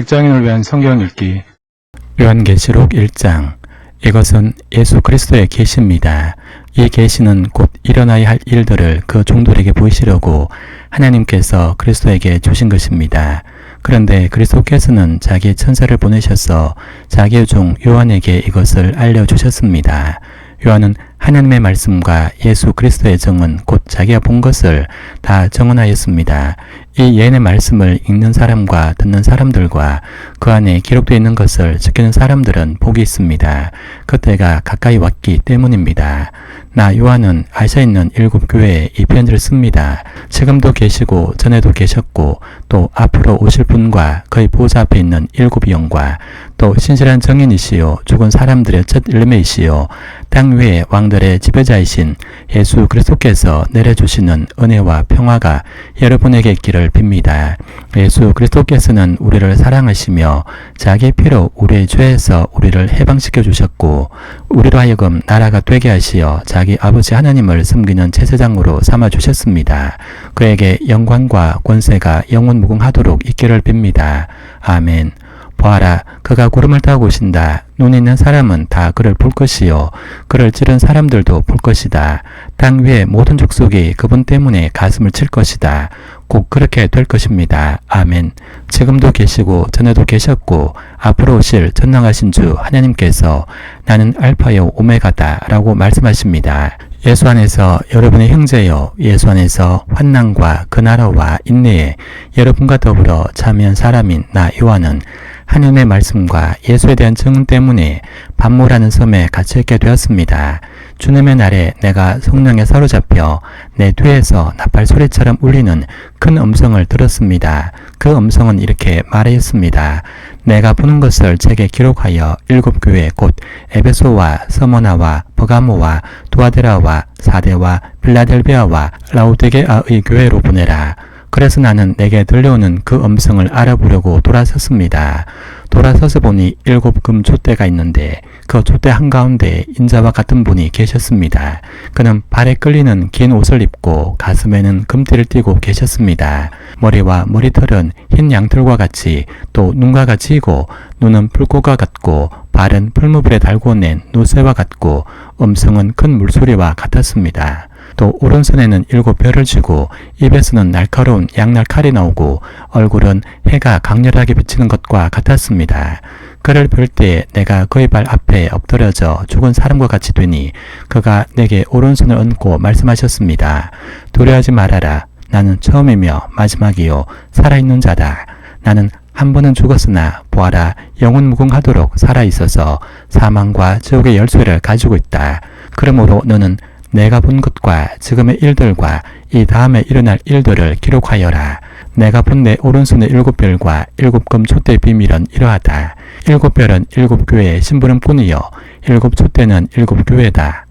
직장인을 위한 성경 읽기 요한계시록 1장. 이것은 예수 그리스도의 계시입니다. 이 계시는 곧 일어나야 할 일들을 그 종들에게 보이시려고 하나님께서 그리스도에게 주신 것입니다. 그런데 그리스도께서는 자기 천사를 보내셔서 자기의 종 요한에게 이것을 알려주셨습니다. 요한은 하나님의 말씀과 예수 그리스도의 정은 곧 자기가 본 것을 다 정언하였습니다. 이 예언의 말씀을 읽는 사람과 듣는 사람들과 그 안에 기록되어 있는 것을 지키는 사람들은 복이 있습니다. 그때가 가까이 왔기 때문입니다. 나 요한은 아시아에 있는 7 교회에 이 편지를 씁니다. 지금도 계시고 전에도 계셨고 또 앞으로 오실 분과 그의 보좌 앞에 있는 7 영과 또 신실한 정인이시요 죽은 사람들의 첫 열매이시요 땅 위의 왕들의 지배자이신 예수 그리스도께서 내려주시는 은혜와 평화가 여러분에게 있기를 빕니다. 예수 그리스도께서는 우리를 사랑하시며 자기 피로 우리의 죄에서 우리를 해방시켜 주셨고 우리로 하여금 나라가 되게 하시어 자기 아버지 하나님을 섬기는 제사장으로 삼아 주셨습니다. 그에게 영광과 권세가 영원 무궁하도록 있기를 빕니다. 아멘. 보아라, 그가 구름을 타고 오신다. 눈 있는 사람은 다 그를 볼 것이요 그를 찌른 사람들도 볼 것이다. 땅 위의 모든 족속이 그분 때문에 가슴을 칠 것이다. 꼭 그렇게 될 것입니다. 아멘. 지금도 계시고 전에도 계셨고 앞으로 오실 전능하신 주 하나님께서 나는 알파요 오메가다 라고 말씀하십니다. 예수 안에서 여러분의 형제요, 예수 안에서 환난과 그 나라와 인내에 여러분과 더불어 참여한 사람인 나 요한은 하나님의 말씀과 예수에 대한 증언 때문에 반모라는 섬에 갇혀있게 되었습니다. 주님의 날에 내가 성령에 사로잡혀 내 뒤에서 나팔 소리처럼 울리는 큰 음성을 들었습니다. 그 음성은 이렇게 말하였습니다. 내가 보는 것을 책에 기록하여 7 교회 곧 에베소와 서머나와 버가모와 두아데라와 사데와 빌라델비아와 라오디게아의 교회로 보내라. 그래서 나는 내게 들려오는 그 음성을 알아보려고 돌아섰습니다. 돌아서서 보니 7 금 촛대가 있는데 그 촛대 한가운데 인자와 같은 분이 계셨습니다. 그는 발에 끌리는 긴 옷을 입고 가슴에는 금띠를 띠고 계셨습니다. 머리와 머리털은 흰 양털과 같이 또 눈과 같이이고 눈은 불꽃과 같고 발은 풀무불에 달고 낸 노새와 같고 음성은 큰 물소리와 같았습니다. 또 오른손에는 7 별을 쥐고 입에서는 날카로운 양날 칼이 나오고 얼굴은 해가 강렬하게 비치는 것과 같았습니다. 그를 볼 때 내가 그의 발 앞에 엎드려져 죽은 사람과 같이 되니 그가 내게 오른손을 얹고 말씀하셨습니다. 두려워하지 말아라. 나는 처음이며 마지막이요 살아있는 자다. 나는 한 번은 죽었으나 보아라 영원 무궁하도록 살아있어서 사망과 지옥의 열쇠를 가지고 있다. 그러므로 너는 내가 본 것과 지금의 일들과 이 다음에 일어날 일들을 기록하여라. 내가 본 내 오른손의 7 별과 7 금 촛대의 비밀은 이러하다. 7 별은 7 교회의 심부름꾼이요 7 촛대는 7 교회다.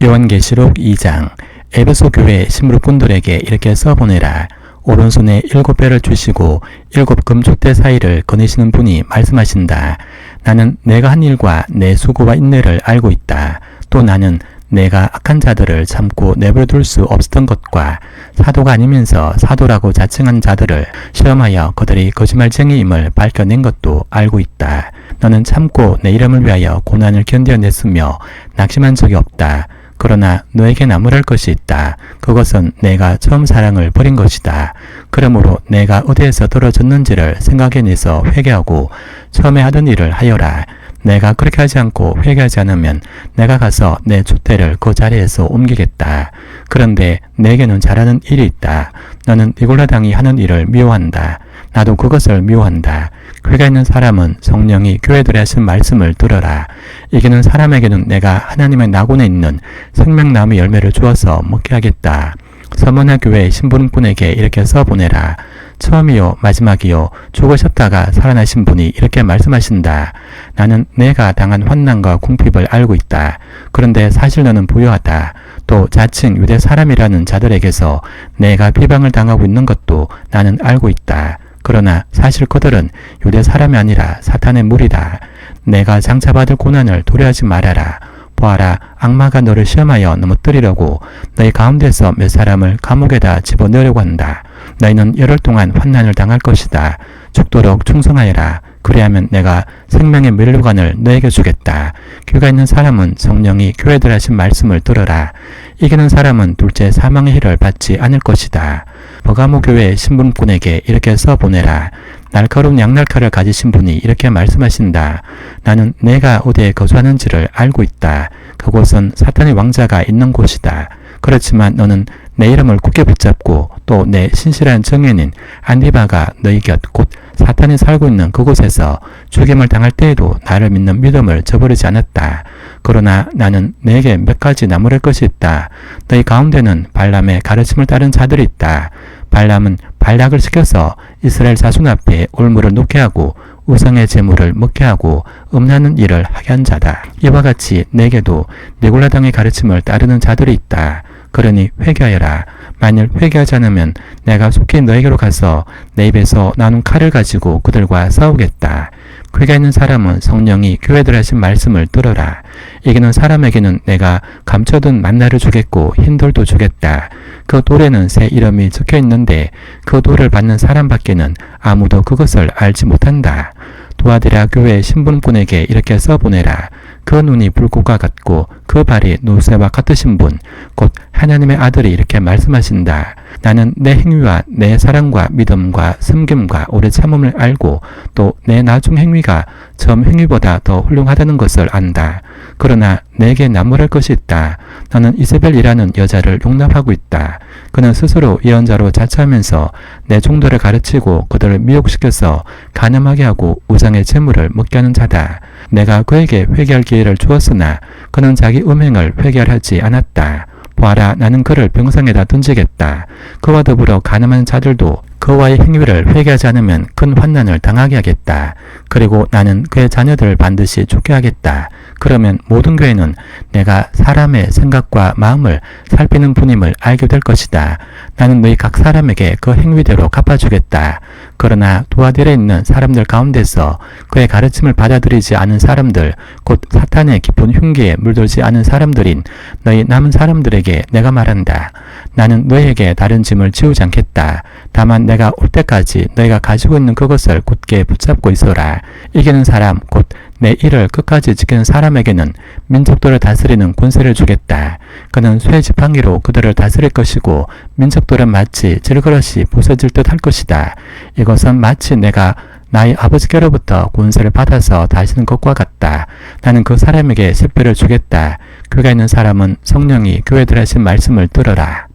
요한계시록 2장. 에베소 교회 심부름꾼들에게 이렇게 써보내라. 오른손에 7 별을 주시고 7 금 촛대 사이를 거니시는 분이 말씀하신다. 나는 내가 한 일과 내 수고와 인내를 알고 있다. 또 나는 내가 악한 자들을 참고 내버려둘 수 없었던 것과 사도가 아니면서 사도라고 자칭한 자들을 시험하여 그들이 거짓말쟁이임을 밝혀낸 것도 알고 있다. 너는 참고 내 이름을 위하여 고난을 견뎌냈으며 낙심한 적이 없다. 그러나 너에게 나무랄 것이 있다. 그것은 내가 처음 사랑을 버린 것이다. 그러므로 내가 어디에서 떨어졌는지를 생각해내서 회개하고 처음에 하던 일을 하여라. 내가 그렇게 하지 않고 회개하지 않으면 내가 가서 내 촛대를 그 자리에서 옮기겠다. 그런데 내게는 잘하는 일이 있다. 너는 니골라당이 하는 일을 미워한다. 나도 그것을 미워한다. 회개하는 사람은 성령이 교회들에 하신 말씀을 들어라. 이기는 사람에게는 내가 하나님의 낙원에 있는 생명나무 열매를 주어서 먹게 하겠다. 서머나 교회 심부름꾼에게 이렇게 써보내라. 처음이요 마지막이요 죽으셨다가 살아나신 분이 이렇게 말씀하신다. 나는 내가 당한 환난과 궁핍을 알고 있다. 그런데 사실 너는 부유하다. 또 자칭 유대 사람이라는 자들에게서 내가 비방을 당하고 있는 것도 나는 알고 있다. 그러나 사실 그들은 유대 사람이 아니라 사탄의 무리다. 내가 장차받을 고난을 두려워하지 말아라. 보아라, 악마가 너를 시험하여 넘어뜨리려고 너희 가운데서 몇 사람을 감옥에다 집어넣으려고 한다. 너희는 열흘 동안 환난을 당할 것이다. 죽도록 충성하여라. 그리하면 내가 생명의 면류관을 너에게 주겠다. 귀가 있는 사람은 성령이 교회들 하신 말씀을 들어라. 이기는 사람은 둘째 사망의 해를 받지 않을 것이다. 버가모 교회 신분꾼에게 이렇게 써보내라. 날카로운 양날칼을 가지신 분이 이렇게 말씀하신다. 나는 내가 어디에 거주하는지를 알고 있다. 그곳은 사탄의 왕자가 있는 곳이다. 그렇지만 너는 내 이름을 굳게 붙잡고 또 내 신실한 정예인 안디바가 너희 곁 곧 사탄이 살고 있는 그곳에서 죽임을 당할 때에도 나를 믿는 믿음을 저버리지 않았다. 그러나 나는 너에게 몇 가지 나무랄 것이 있다. 너희 가운데는 발람의 가르침을 따른 자들이 있다. 발람은 발락을 시켜서 이스라엘 자손 앞에 올무를 놓게 하고 우상의 제물을 먹게 하고 음란한 일을 하게 한 자다. 이와 같이 내게도 니골라당의 가르침을 따르는 자들이 있다. 그러니 회개하여라. 만일 회개하지 않으면 내가 속히 너에게로 가서 내 입에서 나눈 칼을 가지고 그들과 싸우겠다. 회개 있는 사람은 성령이 교회들 하신 말씀을 들어라. 이기는 사람에게는 내가 감춰둔 만나를 주겠고 흰 돌도 주겠다. 그 돌에는 새 이름이 적혀 있는데 그 돌을 받는 사람밖에는 아무도 그것을 알지 못한다. 도아디라 교회 신분꾼에게 이렇게 써보내라. 그 눈이 불꽃과 같고 그 발이 노새와 같으신 분, 곧 하나님의 아들이 이렇게 말씀하신다. 나는 내 행위와 내 사랑과 믿음과 섬김과 오래 참음을 알고 또 내 나중 행위가 처음 행위보다 더 훌륭하다는 것을 안다. 그러나 내게 나무랄 것이 있다. 나는 이세벨이라는 여자를 용납하고 있다. 그는 스스로 예언자로 자처하면서 내 종들을 가르치고 그들을 미혹시켜서 간음하게 하고 우상의 재물을 먹게 하는 자다. 내가 그에게 회개할 기회를 주었으나 그는 자기 음행을 회개하지 않았다. 보아라, 나는 그를 병상에다 던지겠다. 그와 더불어 간음한 자들도 그와의 행위를 회개하지 않으면 큰 환난을 당하게 하겠다. 그리고 나는 그의 자녀들을 반드시 죽게 하겠다. 그러면 모든 교회는 내가 사람의 생각과 마음을 살피는 분임을 알게 될 것이다. 나는 너희 각 사람에게 그 행위대로 갚아주겠다. 그러나 도아딜에 있는 사람들 가운데서 그의 가르침을 받아들이지 않은 사람들, 곧 사탄의 깊은 흉기에 물들지 않은 사람들인 너희 남은 사람들에게 내가 말한다. 나는 너희에게 다른 짐을 지우지 않겠다. 다만 내가 올 때까지 너희가 가지고 있는 그것을 굳게 붙잡고 있어라. 이기는 사람, 곧 내 일을 끝까지 지키는 사람에게는 민족들을 다스리는 권세를 주겠다. 그는 쇠 지팡이로 그들을 다스릴 것이고 민족들은 마치 질그릇이 부서질 듯 할 것이다. 이것은 마치 내가 나의 아버지께로부터 권세를 받아서 다시는 것과 같다. 나는 그 사람에게 세표를 주겠다. 교회가 있는 사람은 성령이 교회들 하신 말씀을 들어라.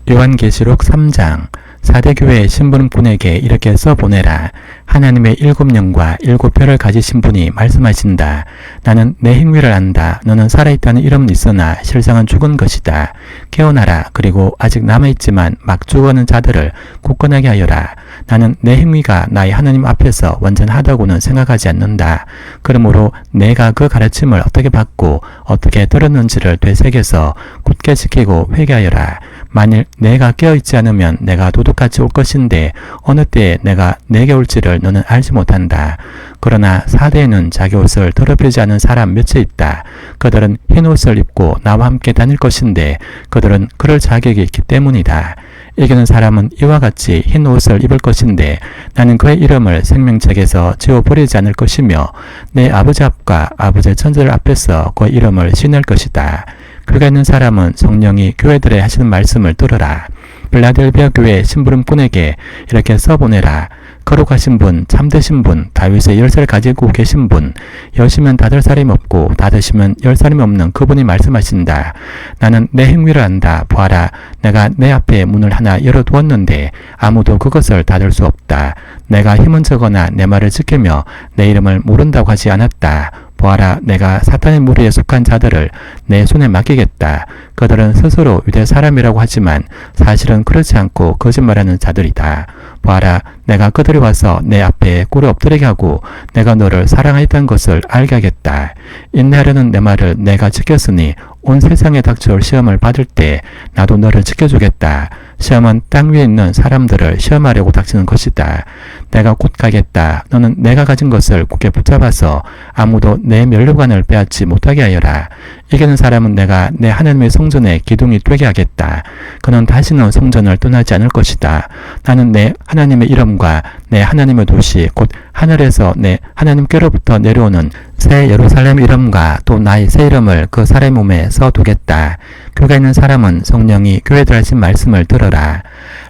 요한계시록 3장. 4대 교회의 신분꾼에게 이렇게 써보내라. 하나님의 7영과 7표를 가지신 분이 말씀하신다. 나는 내 행위를 안다. 너는 살아있다는 이름은 있으나 실상은 죽은 것이다. 깨어나라. 그리고 아직 남아있지만 막 죽어가는 자들을 굳건하게 하여라. 나는 내 행위가 나의 하나님 앞에서 완전하다고는 생각하지 않는다. 그러므로 내가 그 가르침을 어떻게 받고 어떻게 들었는지를 되새겨서 굳게 지키고 회개하여라. 만일 내가 깨어있지 않으면 내가 도둑같이 올 것인데 어느 때에 내가 내게 올지를 너는 알지 못한다. 그러나 사대에는 자기 옷을 더럽히지 않은 사람 몇이 있다. 그들은 흰 옷을 입고 나와 함께 다닐 것인데 그들은 그럴 자격이 있기 때문이다. 이기는 사람은 이와 같이 흰 옷을 입을 것인데 나는 그의 이름을 생명책에서 지워버리지 않을 것이며 내 아버지 앞과 아버지의 천사들 앞에서 그의 이름을 씻을 것이다. 그가 있는 사람은 성령이 교회들에 하시는 말씀을 들으라. 빌라델비아 교회 심부름꾼에게 이렇게 써보내라. 거룩하신 분, 참되신 분, 다윗의 열쇠를 가지고 계신 분, 여시면 닫을 사람이 없고 닫으시면 열 사람이 없는 그분이 말씀하신다. 나는 내 행위를 안다. 보아라, 내가 내 앞에 문을 하나 열어두었는데 아무도 그것을 닫을 수 없다. 내가 힘은 적거나 내 말을 지키며 내 이름을 모른다고 하지 않았다. 보아라, 내가 사탄의 무리에 속한 자들을 내 손에 맡기겠다. 그들은 스스로 유대 사람이라고 하지만 사실은 그렇지 않고 거짓말하는 자들이다. 보아라, 내가 그들이 와서 내 앞에 꿇어 엎드리게 하고 내가 너를 사랑하였다는 것을 알게 하겠다. 인내하려는 내 말을 내가 지켰으니 온 세상에 닥쳐올 시험을 받을 때 나도 너를 지켜주겠다. 시험은 땅 위에 있는 사람들을 시험하려고 닥치는 것이다. 내가 곧 가겠다. 너는 내가 가진 것을 굳게 붙잡아서 아무도 내 면류관을 빼앗지 못하게 하여라. 이기는 사람은 내가 내 하나님의 성전에 기둥이 되게 하겠다. 그는 다시는 성전을 떠나지 않을 것이다. 나는 내 하나님의 이름과 내 하나님의 도시 곧 하늘에서 내 하나님께로부터 내려오는 새 예루살렘 이름과 또 나의 새 이름을 그 사람의 몸에 써두겠다. 교회에 있는 사람은 성령이 교회들 하신 말씀을 들어라.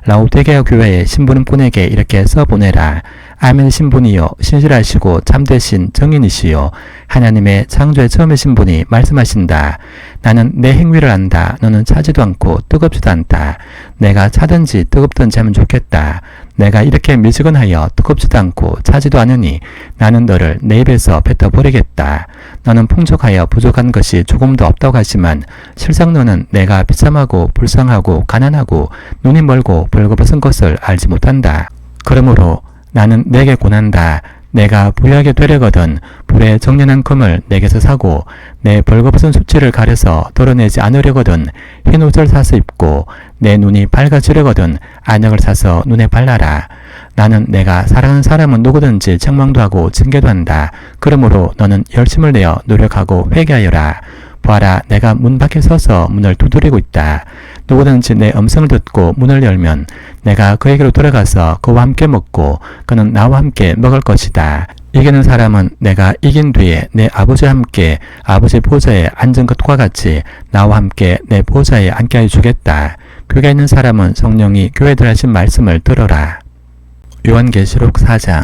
라오디게아 교회의 신부님꾼에게 이렇게 써보내라. 아멘 신분이요 신실하시고 참되신 정인이시요 하나님의 창조의 처음이신 분이 말씀하신다. 나는 내 행위를 안다. 너는 차지도 않고 뜨겁지도 않다. 내가 차든지 뜨겁든지 하면 좋겠다. 내가 이렇게 미지근하여 뜨겁지도 않고 차지도 않으니 나는 너를 내 입에서 뱉어버리겠다. 너는 풍족하여 부족한 것이 조금도 없다고 하지만 실상 너는 내가 비참하고 불쌍하고 가난하고 눈이 멀고 벌거벗은 것을 알지 못한다. 그러므로 나는 내게 권한다. 내가 부유하게 되려거든 불에 정련한 금을 내게서 사고 내 벌거벗은 수치를 가려서 드러내지 않으려거든 흰 옷을 사서 입고 내 눈이 밝아지려거든 안약을 사서 눈에 발라라. 나는 내가 사랑하는 사람은 누구든지 책망도 하고 징계도 한다. 그러므로 너는 열심을 내어 노력하고 회개하여라. 보아라, 내가 문 밖에 서서 문을 두드리고 있다. 누구든지 내 음성을 듣고 문을 열면 내가 그에게로 돌아가서 그와 함께 먹고 그는 나와 함께 먹을 것이다. 이기는 사람은 내가 이긴 뒤에 내 아버지와 함께 아버지 보좌에 앉은 것과 같이 나와 함께 내 보좌에 앉게 해 주겠다. 교회에 있는 사람은 성령이 교회들 하신 말씀을 들어라. 요한계시록 4장.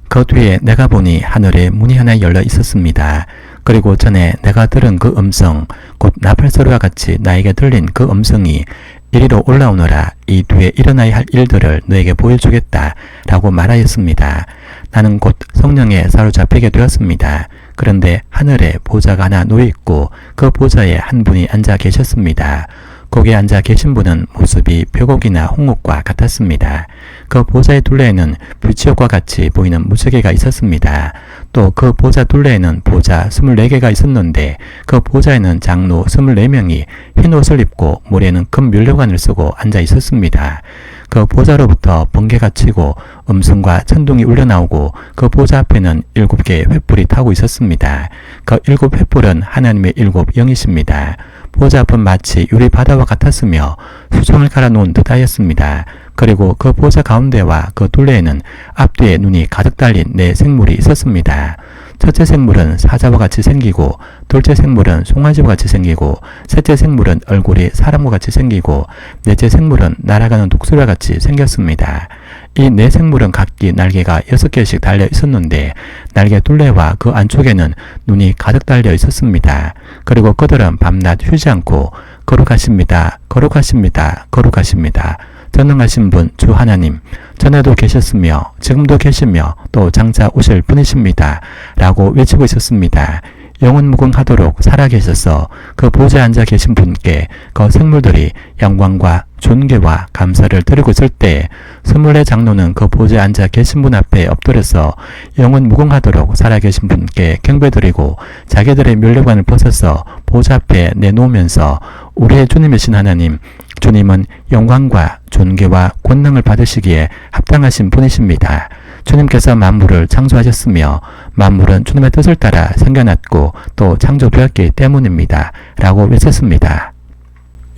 그 뒤에 내가 보니 하늘에 문이 하나 열려 있었습니다. 그리고 전에 내가 들은 그 음성 곧 나팔소리와 같이 나에게 들린 그 음성이 이리로 올라오너라. 이 뒤에 일어나야 할 일들을 너에게 보여주겠다 라고 말하였습니다. 나는 곧 성령에 사로잡히게 되었습니다. 그런데 하늘에 보좌가 하나 놓여있고 그 보좌에 한 분이 앉아 계셨습니다. 거기에 앉아 계신 분은 모습이 벼곡이나 홍옥과 같았습니다. 그 보좌의 둘레에는 불치옥과 같이 보이는 무지개가 있었습니다. 또 그 보좌 둘레에는 보좌 24개가 있었는데 그 보좌에는 장로 24명이 흰 옷을 입고 머리에는 금 면류관을 쓰고 앉아 있었습니다. 그 보좌로부터 번개가 치고 음성과 천둥이 울려나오고 그 보좌 앞에는 7개의 횃불이 타고 있었습니다. 그 7횃불은 하나님의 7영이십니다. 보좌 앞은 마치 유리바다와 같았으며 수정을 갈아놓은 듯하였습니다. 그리고 그 보좌 가운데와 그 둘레에는 앞뒤에 눈이 가득 달린 네 생물이 있었습니다. 첫째 생물은 사자와 같이 생기고 둘째 생물은 송아지와 같이 생기고 셋째 생물은 얼굴이 사람과 같이 생기고 넷째 생물은 날아가는 독수리와 같이 생겼습니다. 이 네 생물은 각기 날개가 6개씩 달려 있었는데 날개 둘레와 그 안쪽에는 눈이 가득 달려 있었습니다. 그리고 그들은 밤낮 쉬지 않고 거룩하십니다. 거룩하십니다. 거룩하십니다. 전능하신 분 주 하나님, 전에도 계셨으며 지금도 계시며 또 장차 오실 분이십니다. 라고 외치고 있었습니다. 영원무궁하도록 살아계셔서 그 보좌에 앉아 계신 분께 그 생물들이 영광과 존귀와 감사를 드리고 있을 때 24 장로는 그 보좌에 앉아 계신 분 앞에 엎드려서 영원무궁하도록 살아계신 분께 경배드리고 자기들의 면류관을 벗어서 보좌 앞에 내놓으면서 우리의 주님이신 하나님, 주님은 영광과 존귀와 권능을 받으시기에 합당하신 분이십니다. 주님께서 만물을 창조하셨으며 만물은 주님의 뜻을 따라 생겨났고 또 창조되었기 때문입니다. 라고 외쳤습니다.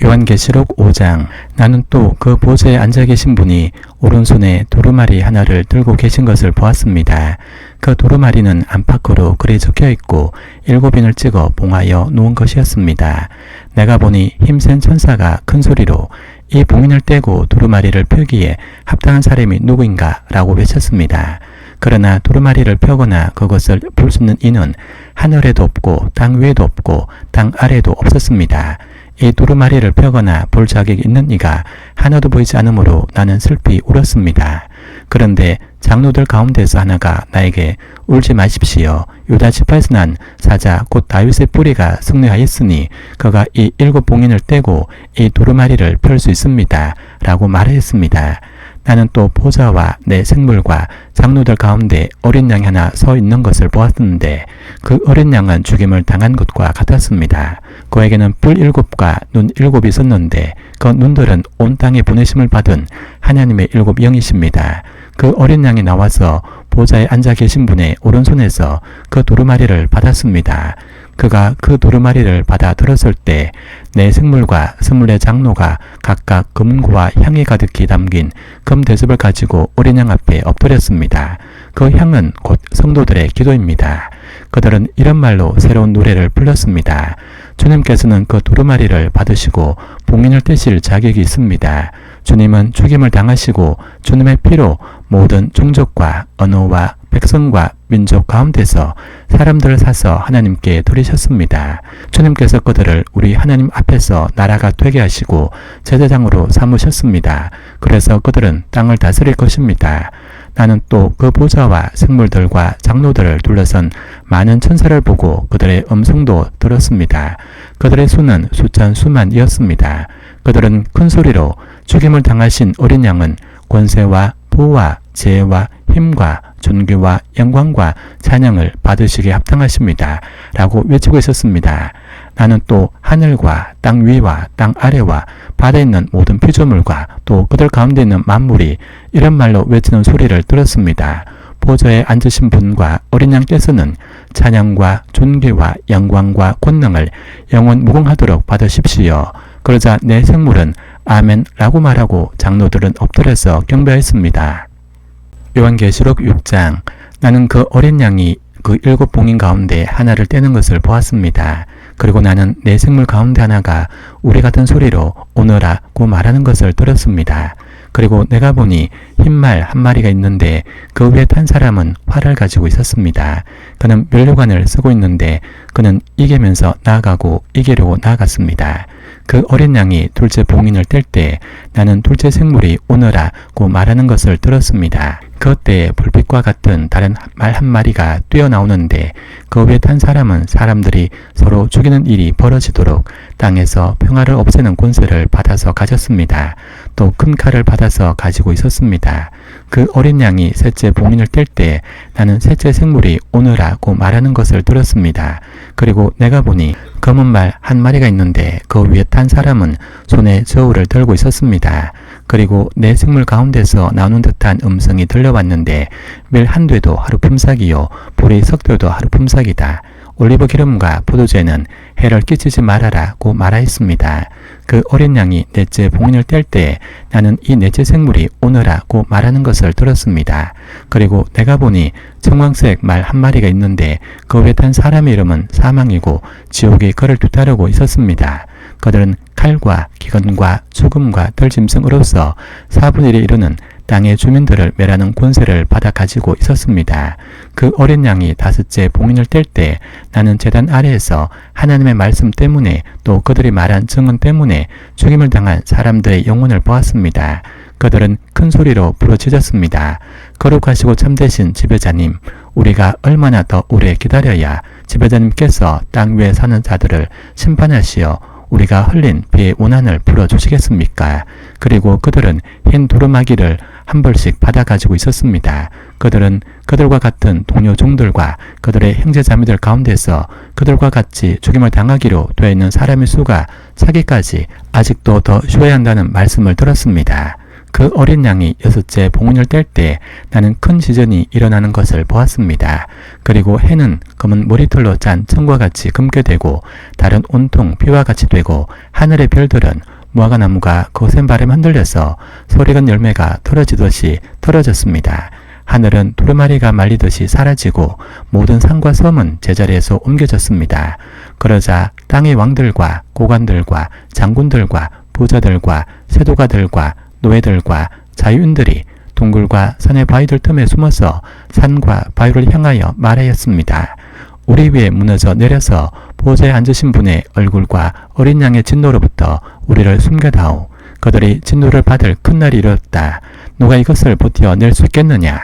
요한계시록 5장. 나는 또 그 보좌에 앉아 계신 분이 오른손에 두루마리 하나를 들고 계신 것을 보았습니다. 그 두루마리는 안팎으로 글이 적혀 있고 7인을 찍어 봉하여 놓은 것이었습니다. 내가 보니 힘센 천사가 큰 소리로 이 봉인을 떼고 두루마리를 펴기에 합당한 사람이 누구인가 라고 외쳤습니다. 그러나 두루마리를 펴거나 그것을 볼 수 있는 이는 하늘에도 없고 땅 위에도 없고 땅 아래에도 없었습니다. 이 두루마리를 펴거나 볼 자격이 있는 이가 하나도 보이지 않으므로 나는 슬피 울었습니다. 그런데 장로들 가운데서 하나가 나에게 울지 마십시오. 유다 지파에서 난 사자 곧 다윗의 뿌리가 승리하였으니 그가 이 7봉인을 떼고 이 두루마리를 펼 수 있습니다. 라고 말하였습니다. 나는 또 보좌와 내 생물과 장로들 가운데 어린 양이 하나 서 있는 것을 보았는데 그 어린 양은 죽임을 당한 것과 같았습니다. 그에게는 뿔 7과 눈 7이 있었는데 그 눈들은 온 땅에 보내심을 받은 하나님의 7영이십니다. 그 어린 양이 나와서 보좌에 앉아 계신 분의 오른손에서 그 두루마리를 받았습니다. 그가 그 두루마리를 받아 들었을 때 네 생물과 스물네 장로가 각각 금고와 향이 가득히 담긴 금대접을 가지고 어린 양 앞에 엎드렸습니다. 그 향은 곧 성도들의 기도입니다. 그들은 이런 말로 새로운 노래를 불렀습니다. 주님께서는 그 두루마리를 받으시고 봉인을 떼실 자격이 있습니다. 주님은 죽임을 당하시고 주님의 피로 모든 종족과 언어와 백성과 민족 가운데서 사람들을 사서 하나님께 드리셨습니다. 주님께서 그들을 우리 하나님 앞에서 나라가 되게 하시고 제사장으로 삼으셨습니다. 그래서 그들은 땅을 다스릴 것입니다. 나는 또 그 보좌와 생물들과 장로들을 둘러선 많은 천사를 보고 그들의 음성도 들었습니다. 그들의 수는 수천 수만이었습니다. 그들은 큰 소리로 죽임을 당하신 어린 양은 권세와 부와 지혜와 힘과 존귀와 영광과 찬양을 받으시기에 합당하십니다. 라고 외치고 있었습니다. 나는 또 하늘과 땅 위와 땅 아래와 바다에 있는 모든 피조물과 또 그들 가운데 있는 만물이 이런 말로 외치는 소리를 들었습니다. 보좌에 앉으신 분과 어린 양께서는 찬양과 존귀와 영광과 권능을 영원 무궁하도록 받으십시오. 그러자 내 생물은 아멘 라고 말하고 장로들은 엎드려서 경배했습니다. 요한계시록 6장. 나는 그 어린 양이 그 7봉인 가운데 하나를 떼는 것을 보았습니다. 그리고 나는 내 생물 가운데 하나가 우리 같은 소리로 오너라고 말하는 것을 들었습니다. 그리고 내가 보니 흰말 한 마리가 있는데 그 위에 탄 사람은 활을 가지고 있었습니다. 그는 면류관을 쓰고 있는데 그는 이기면서 나아가고 이기려고 나아갔습니다. 그 어린 양이 둘째 봉인을 뗄 때 나는 둘째 생물이 오너라고 말하는 것을 들었습니다. 그때 불빛과 같은 다른 말 한 마리가 뛰어나오는데 그 위에 탄 사람은 사람들이 서로 죽이는 일이 벌어지도록 땅에서 평화를 없애는 권세를 받아서 가졌습니다. 또 큰 칼을 받아서 가지고 있었습니다. 그 어린 양이 셋째 봉인을 뗄 때 나는 셋째 생물이 오너라고 말하는 것을 들었습니다. 그리고 내가 보니 검은 말 한 마리가 있는데 그 위에 탄 사람은 손에 저울을 들고 있었습니다. 그리고 내 생물 가운데서 나오는 듯한 음성이 들려왔는데 밀 한 되도 하루 품삯이요 보리 석 되도 하루 품삯이다. 올리브 기름과 포도주에는 해를 끼치지 말아라고 말하였습니다. 그 어린 양이 넷째 봉인을 뗄 때 나는 이 넷째 생물이 오너라고 말하는 것을 들었습니다. 그리고 내가 보니 청황색 말 한 마리가 있는데 그 위에 탄 사람의 이름은 사망이고 지옥이 그를 뒤따르고 있었습니다. 그들은 칼과 기근과 죽음과 덜짐승으로서 4분의 1에 이르는 땅의 주민들을 멸하는 권세를 받아 가지고 있었습니다. 그 어린 양이 다섯째 봉인을 뗄 때 나는 제단 아래에서 하나님의 말씀 때문에 또 그들이 말한 증언 때문에 죽임을 당한 사람들의 영혼을 보았습니다. 그들은 큰 소리로 부르짖었습니다. 거룩하시고 참되신 지배자님, 우리가 얼마나 더 오래 기다려야 지배자님께서 땅 위에 사는 자들을 심판하시어 우리가 흘린 피의 원한을 풀어주시겠습니까? 그리고 그들은 흰 두루마기를 한 벌씩 받아가지고 있었습니다. 그들은 그들과 같은 동료 종들과 그들의 형제자매들 가운데서 그들과 같이 죽임을 당하기로 되어 있는 사람의 수가 차기까지 아직도 더 쉬어야 한다는 말씀을 들었습니다. 그 어린 양이 여섯째 봉인을 뗄 때 나는 큰 지전이 일어나는 것을 보았습니다. 그리고 해는 검은 머리털로 짠 천과 같이 검게 되고 달은 온통 피와 같이 되고 하늘의 별들은 무화과나무가 거센 바람에 흔들려서 소리간 열매가 떨어지듯이 떨어졌습니다. 하늘은 두루마리가 말리듯이 사라지고 모든 산과 섬은 제자리에서 옮겨졌습니다. 그러자 땅의 왕들과 고관들과 장군들과 부자들과 세도가들과 노예들과 자유인들이 동굴과 산의 바위들 틈에 숨어서 산과 바위를 향하여 말하였습니다. 우리 위에 무너져 내려서 보좌에 앉으신 분의 얼굴과 어린 양의 진노로부터 우리를 숨겨다오. 그들이 진노를 받을 큰 날이 이르렀다. 누가 이것을 버텨낼 수 있겠느냐?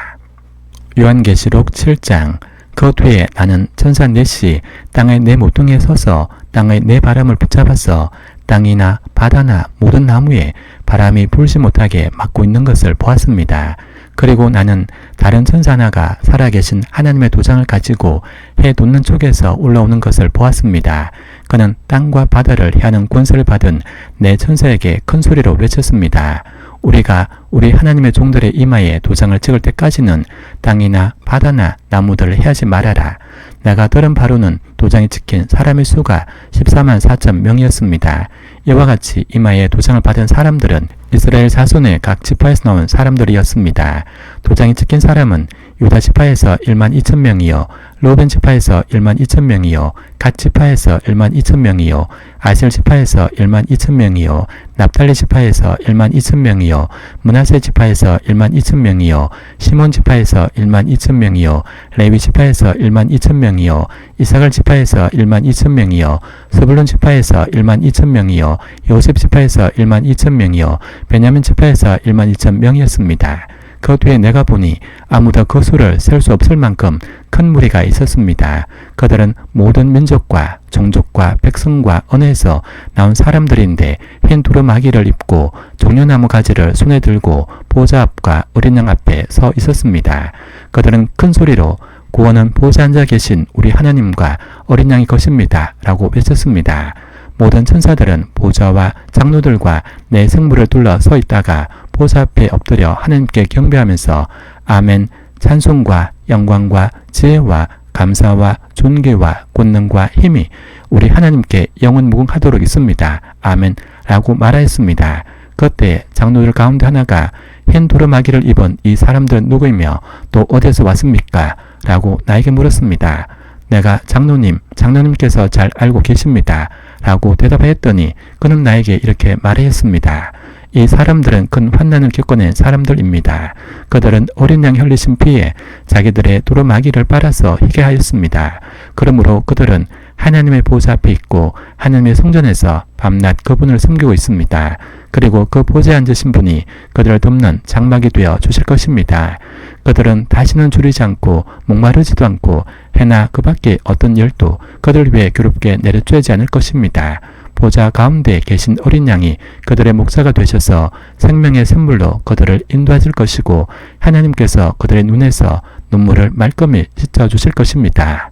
요한계시록 7장. 그 뒤에 나는 천사 넷이 땅의 네 모퉁이에 서서 땅의 네 바람을 붙잡아서 땅이나 바다나 모든 나무에 바람이 불지 못하게 막고 있는 것을 보았습니다. 그리고 나는 다른 천사 하나가 살아계신 하나님의 도장을 가지고 해 돋는 쪽에서 올라오는 것을 보았습니다. 그는 땅과 바다를 향하는 권세를 받은 네 천사에게 큰 소리로 외쳤습니다. 우리가 우리 하나님의 종들의 이마에 도장을 찍을 때까지는 땅이나 바다나 나무들을 해하지 말아라. 내가 들은 바로는 도장이 찍힌 사람의 수가 14만 4천 명이었습니다. 이와 같이 이마에 도장을 받은 사람들은 이스라엘 자손의 각 지파에서 나온 사람들이었습니다. 도장이 찍힌 사람은 유다 지파에서 1만 2천 명이요, 로벤 지파에서 1만 2천 명이요, 갓 지파에서 1만 2천 명이요, 아셀 지파에서 1만 2천 명이요, 납달리 지파에서 1만 2천 명이요, 므낫세 지파에서 1만 2천 명이요, 시몬 지파에서 1만 2천 명이요, 레위 지파에서 1만 2천 명이요, 이사갈 지파에서 1만 2천 명이요, 스불론 지파에서 1만 2천 명이요, 요셉 지파에서 1만 2천 명이요, 베냐민 지파에서 1만 2천 명이었습니다. 그 뒤에 내가 보니 아무도 그 수를 셀 수 없을 만큼 큰 무리가 있었습니다. 그들은 모든 민족과 종족과 백성과 언어에서 나온 사람들인데 흰 두루마기를 입고 종려나무 가지를 손에 들고 보좌 앞과 어린 양 앞에 서 있었습니다. 그들은 큰 소리로 구원은 보좌에 앉아 계신 우리 하나님과 어린 양이 것입니다 라고 외쳤습니다. 모든 천사들은 보좌와 장로들과 내 생물을 둘러 서 있다가 보좌 앞에 엎드려 하나님께 경배하면서 아멘, 찬송과 영광과 지혜와 감사와 존귀와 권능과 힘이 우리 하나님께 영원 무궁하도록 있습니다. 아멘 라고 말하였습니다. 그때 장로들 가운데 하나가 흰 두루마기를 입은 이 사람들은 누구이며 또 어디서 왔습니까? 라고 나에게 물었습니다. 내가 장로님께서 잘 알고 계십니다. 라고 대답하였더니 그는 나에게 이렇게 말하였습니다. 이 사람들은 큰 환난을 겪어낸 사람들입니다. 그들은 어린 양 흘리신 피에 자기들의 두루마기를 빨아서 희게 하였습니다. 그러므로 그들은 하나님의 보좌 앞에 있고 하나님의 성전에서 밤낮 그분을 섬기고 있습니다. 그리고 그 보좌에 앉으신 분이 그들을 덮는 장막이 되어 주실 것입니다. 그들은 다시는 줄이지 않고 목마르지도 않고 해나 그 밖에 어떤 열도 그들 위해 괴롭게 내려쬐지 않을 것입니다. 보좌 가운데 계신 어린 양이 그들의 목자가 되셔서 생명의 샘물로 그들을 인도하실 것이고 하나님께서 그들의 눈에서 눈물을 말끔히 씻어주실 것입니다.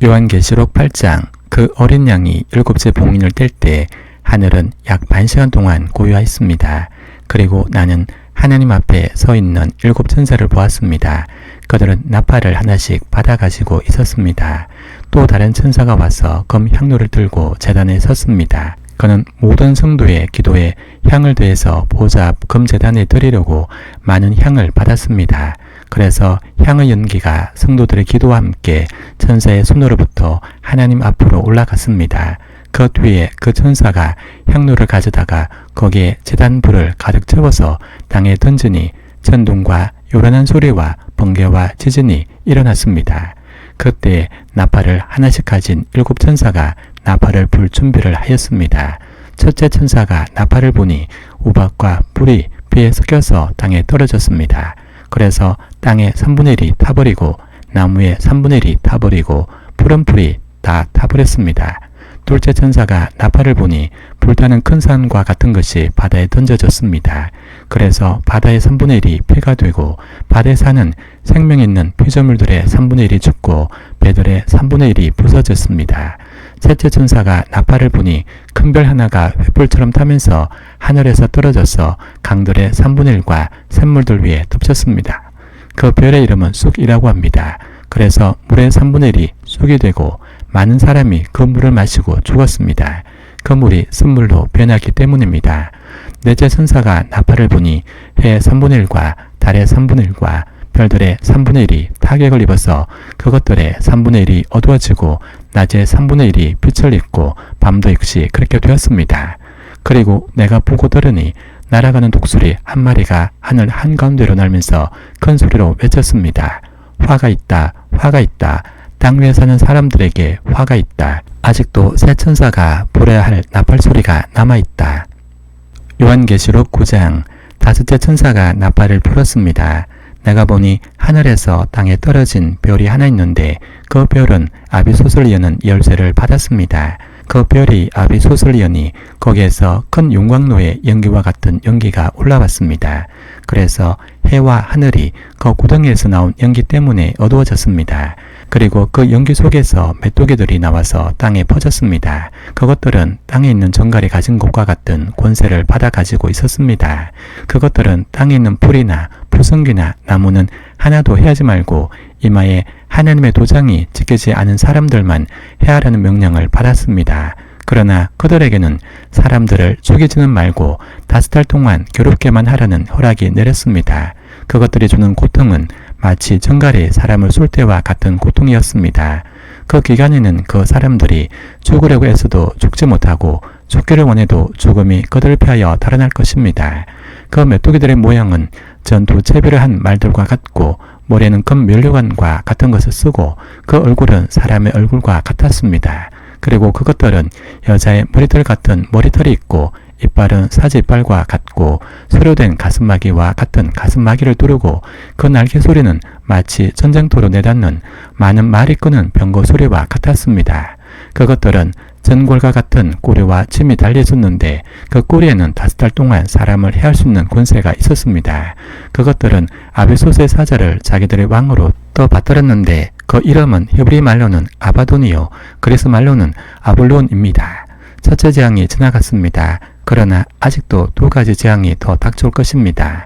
요한계시록 8장. 그 어린 양이 7째 봉인을 뗄 때 하늘은 약 반시간 동안 고요하였습니다. 그리고 나는 하나님 앞에 서 있는 7 천사를 보았습니다. 그들은 나팔을 하나씩 받아 가지고 있었습니다. 또 다른 천사가 와서 금 향로를 들고 제단에 섰습니다. 그는 모든 성도의 기도에 향을 더해서 보좌 앞 금 제단에 드리려고 많은 향을 받았습니다. 그래서 향의 연기가 성도들의 기도와 함께 천사의 손으로부터 하나님 앞으로 올라갔습니다. 그 뒤에 그 천사가 향로를 가져다가 거기에 제단 불을 가득 채워서 땅에 던지니 천둥과 요란한 소리와 번개와 지진이 일어났습니다. 그때 나팔을 하나씩 가진 7 천사가 나팔을 불 준비를 하였습니다. 첫째 천사가 나팔을 부니 우박과 불이 비에 섞여서 땅에 떨어졌습니다. 그래서 땅의 3분의 1이 타버리고 나무의 3분의 1이 타버리고 푸른 풀이 다 타버렸습니다. 둘째 천사가 나팔을 부니 불타는 큰 산과 같은 것이 바다에 던져졌습니다. 그래서 바다의 3분의 1이 피가 되고 바다의 산은 생명 있는 피조물들의 3분의 1이 죽고 배들의 3분의 1이 부서졌습니다. 셋째 천사가 나팔을 부니 큰 별 하나가 횃불처럼 타면서 하늘에서 떨어져서 강들의 3분의 1과 샘물들 위에 덮쳤습니다. 그 별의 이름은 쑥이라고 합니다. 그래서 물의 3분의 1이 쑥이 되고 많은 사람이 그 물을 마시고 죽었습니다. 그 물이 쓴물로 변하기 때문입니다. 넷째 천사가 나팔을 부니 해의 3분의 1과 달의 3분의 1과 별들의 3분의 1이 타격을 입어서 그것들의 3분의 1이 어두워지고 낮의 3분의 1이 빛을 잃고 밤도 역시 그렇게 되었습니다. 그리고 내가 보고 들으니 날아가는 독수리 한 마리가 하늘 한가운데로 날면서 큰 소리로 외쳤습니다. 화가 있다, 화가 있다. 땅 위에 사는 사람들에게 화가 있다. 아직도 새 천사가 불어야 할 나팔 소리가 남아있다. 요한계시록 9장. 다섯째 천사가 나팔을 불었습니다. 내가 보니 하늘에서 땅에 떨어진 별이 하나 있는데 그 별은 아비소스를 여는 열쇠를 받았습니다. 그 별이 아비소스를 여니 거기에서 큰 용광로의 연기와 같은 연기가 올라왔습니다. 그래서 해와 하늘이 그 구덩이에서 나온 연기 때문에 어두워졌습니다. 그리고 그 연기 속에서 메뚜기들이 나와서 땅에 퍼졌습니다. 그것들은 땅에 있는 정갈이 가진 것과 같은 권세를 받아 가지고 있었습니다. 그것들은 땅에 있는 풀이나 풀성기나 나무는 하나도 해하지 말고 이마에 하나님의 도장이 찍히지 않은 사람들만 해하라는 명령을 받았습니다. 그러나 그들에게는 사람들을 죽이지는 말고 5달 동안 괴롭게만 하라는 허락이 내렸습니다. 그것들이 주는 고통은 마치 정갈이 사람을 쏠 때와 같은 고통이었습니다. 그 기간에는 그 사람들이 죽으려고 애써도 죽지 못하고 죽기를 원해도 죽음이 그들을 피하여 달아날 것입니다. 그 메뚜기들의 모양은 전투 채비를 한 말들과 같고 머리에는 금 면류관과 같은 것을 쓰고 그 얼굴은 사람의 얼굴과 같았습니다. 그리고 그것들은 여자의 머리털 같은 머리털이 있고 이빨은 사지 이빨과 같고 수료된 가슴마귀와 같은 가슴마귀를 두르고 그 날개 소리는 마치 전쟁터로 내닫는 많은 말이 끄는 병거 소리와 같았습니다. 그것들은 전골과 같은 꼬리와 침이 달려있었는데 그 꼬리에는 5달 동안 사람을 해할 수 있는 권세가 있었습니다. 그것들은 아비소스의 사자를 자기들의 왕으로 떠받들었는데 그 이름은 히브리 말로는 아바돈이요 그리스 말로는 아볼론입니다. 첫째 재앙이 지나갔습니다. 그러나 아직도 2가지 재앙이 더 닥쳐올 것입니다.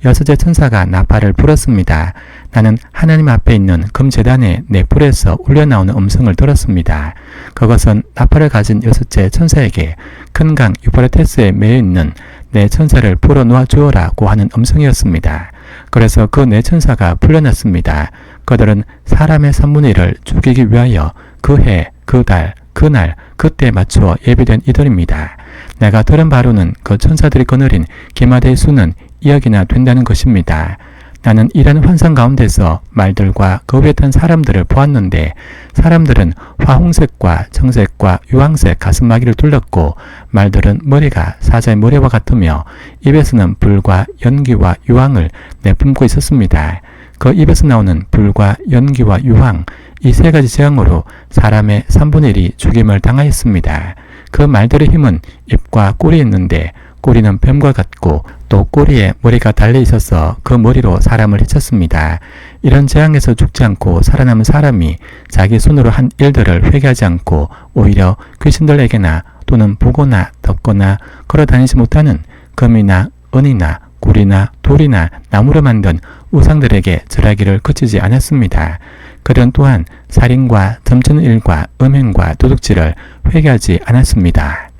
6째 천사가 나팔을 불었습니다. 나는 하나님 앞에 있는 금제단의 내 뿔에서 울려나오는 음성을 들었습니다. 그것은 나팔을 가진 6째 천사에게 큰 강 유프라테스에 매여 있는 내 천사를 풀어 놓아 주어라고 하는 음성이었습니다. 그래서 그 네 천사가 풀려났습니다. 그들은 사람의 3분의 1을 죽이기 위하여 그 해, 그 달, 그날, 그때에 맞추어 예비된 이들입니다. 내가 들은 바로는 그 천사들이 거느린 기마대의 수는 2억이나 된다는 것입니다. 나는 이런 환상 가운데서 말들과 그 위에 탄 사람들을 보았는데 사람들은 화홍색과 청색과 유황색 가슴마귀를 둘렀고 말들은 머리가 사자의 머리와 같으며 입에서는 불과 연기와 유황을 내뿜고 있었습니다. 그 입에서 나오는 불과 연기와 유황 이 3가지 재앙으로 사람의 3분의 1이 죽임을 당하였습니다. 그 말들의 힘은 입과 꼴이 있는데 꼬리는 뱀과 같고 또 꼬리에 머리가 달려 있어서 그 머리로 사람을 해쳤습니다. 이런 재앙에서 죽지 않고 살아남은 사람이 자기 손으로 한 일들을 회개하지 않고 오히려 귀신들에게나 또는 보거나 듣거나 걸어다니지 못하는 금이나 은이나 굴이나 돌이나 나무로 만든 우상들에게 절하기를 그치지 않았습니다. 그들은 또한 살인과 점치는 일과 음행과 도둑질을 회개하지 않았습니다.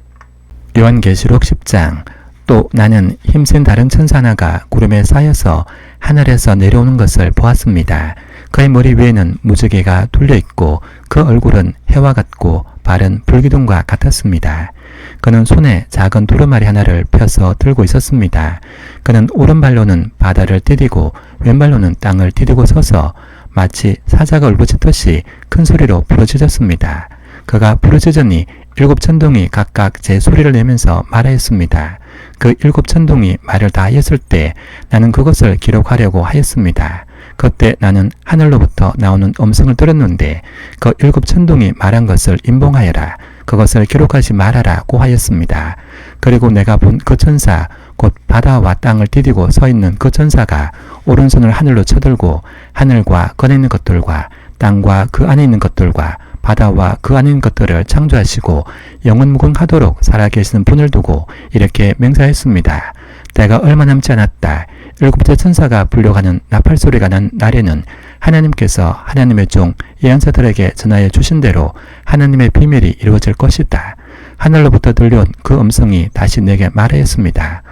요한계시록 10장 또 나는 힘센 다른 천사 하나가 구름에 쌓여서 하늘에서 내려오는 것을 보았습니다. 그의 머리 위에는 무지개가 둘려있고 그 얼굴은 해와 같고 발은 불기둥과 같았습니다. 그는 손에 작은 두루마리 하나를 펴서 들고 있었습니다. 그는 오른발로는 바다를 디디고 왼발로는 땅을 디디고 서서 마치 사자가 울부짖듯이 큰 소리로 부르짖었습니다. 그가 부르짖으니 7 천둥이 각각 제 소리를 내면서 말하였습니다. 그 7 천둥이 말을 다 하였을 때 나는 그것을 기록하려고 하였습니다. 그때 나는 하늘로부터 나오는 음성을 들었는데 그 7 천둥이 말한 것을 임봉하여라. 그것을 기록하지 말아라고 하였습니다. 그리고 내가 본 그 천사 곧 바다와 땅을 디디고 서 있는 그 천사가 오른손을 하늘로 쳐들고 하늘과 그 안에 있는 것들과 땅과 그 안에 있는 것들과 바다와 그 안에 있는 것들을 창조하시고 영원무궁하도록 살아계시는 분을 두고 이렇게 맹세하였습니다. 때가 얼마 남지 않았다. 7째 천사가 불려가는 나팔소리가 난 날에는 하나님께서 하나님의 종 예언자들에게 전하여 주신 대로 하나님의 비밀이 이루어질 것이다. 하늘로부터 들려온 그 음성이 다시 내게 말하였습니다.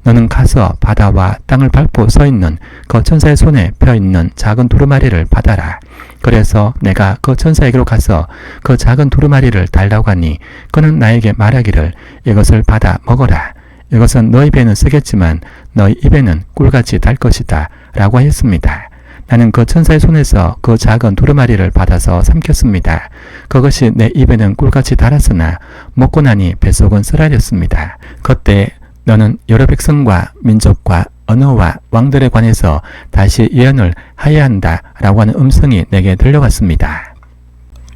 너는 가서 바다와 땅을 밟고 서 있는 그 천사의 손에 펴 있는 작은 두루마리를 받아라. 그래서 내가 그 천사에게로 가서 그 작은 두루마리를 달라고 하니 그는 나에게 말하기를 이것을 받아 먹어라. 이것은 너희 배에는 쓰겠지만 너희 입에는 꿀같이 달 것이다 라고 하였습니다. 나는 그 천사의 손에서 그 작은 두루마리를 받아서 삼켰습니다. 그것이 내 입에는 꿀같이 달았으나 먹고 나니 뱃속은 쓰라렸습니다. 그때 너는 여러 백성과 민족과 언어와 왕들에 관해서 다시 예언을 하여야 한다 라고 하는 음성이 내게 들려왔습니다.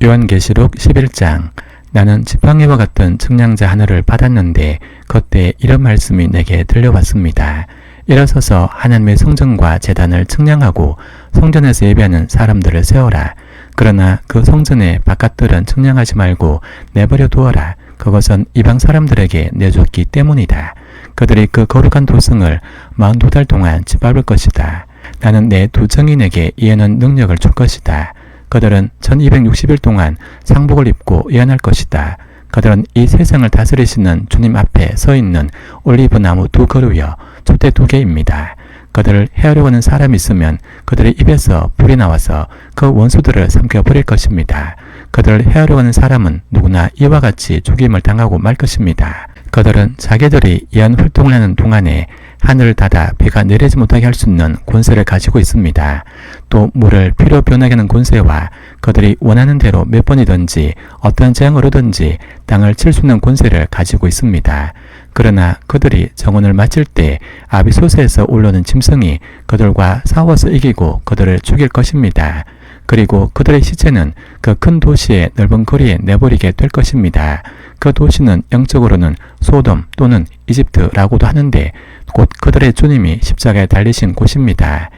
요한계시록 11장 나는 지팡이와 같은 측량자 하나를 받았는데 그때 이런 말씀이 내게 들려왔습니다. 일어서서 하나님의 성전과 제단을 측량하고 성전에서 예배하는 사람들을 세워라. 그러나 그 성전의 바깥들은 측량하지 말고 내버려 두어라. 그것은 이방 사람들에게 내줬기 때문이다. 그들이 그 거룩한 도성을 42달 동안 짓밟을 것이다. 나는 내 두 증인에게 예언한 능력을 줄 것이다. 그들은 1260일 동안 상복을 입고 예언할 것이다. 그들은 이 세상을 다스리시는 주님 앞에 서 있는 올리브 나무 두 그루여 촛대 두 개입니다. 그들을 해하려고 하는 사람이 있으면 그들의 입에서 불이 나와서 그 원수들을 삼켜버릴 것입니다. 그들을 해하려고 하는 사람은 누구나 이와 같이 죽임을 당하고 말 것입니다. 그들은 자기들이 예언 활동을 하는 동안에 하늘을 닫아 비가 내리지 못하게 할 수 있는 권세를 가지고 있습니다. 또 물을 피로 변하게 하는 권세와 그들이 원하는 대로 몇 번이든지 어떤 재앙을 오든지 땅을 칠 수 있는 권세를 가지고 있습니다. 그러나 그들이 정원을 마칠 때 아비소스에서 올라오는 짐승이 그들과 싸워서 이기고 그들을 죽일 것입니다. 그리고 그들의 시체는 그 큰 도시의 넓은 거리에 내버리게 될 것입니다. 그 도시는 영적으로는 소돔 또는 이집트라고도 하는데 곧 그들의 주님이 십자가에 달리신 곳입니다.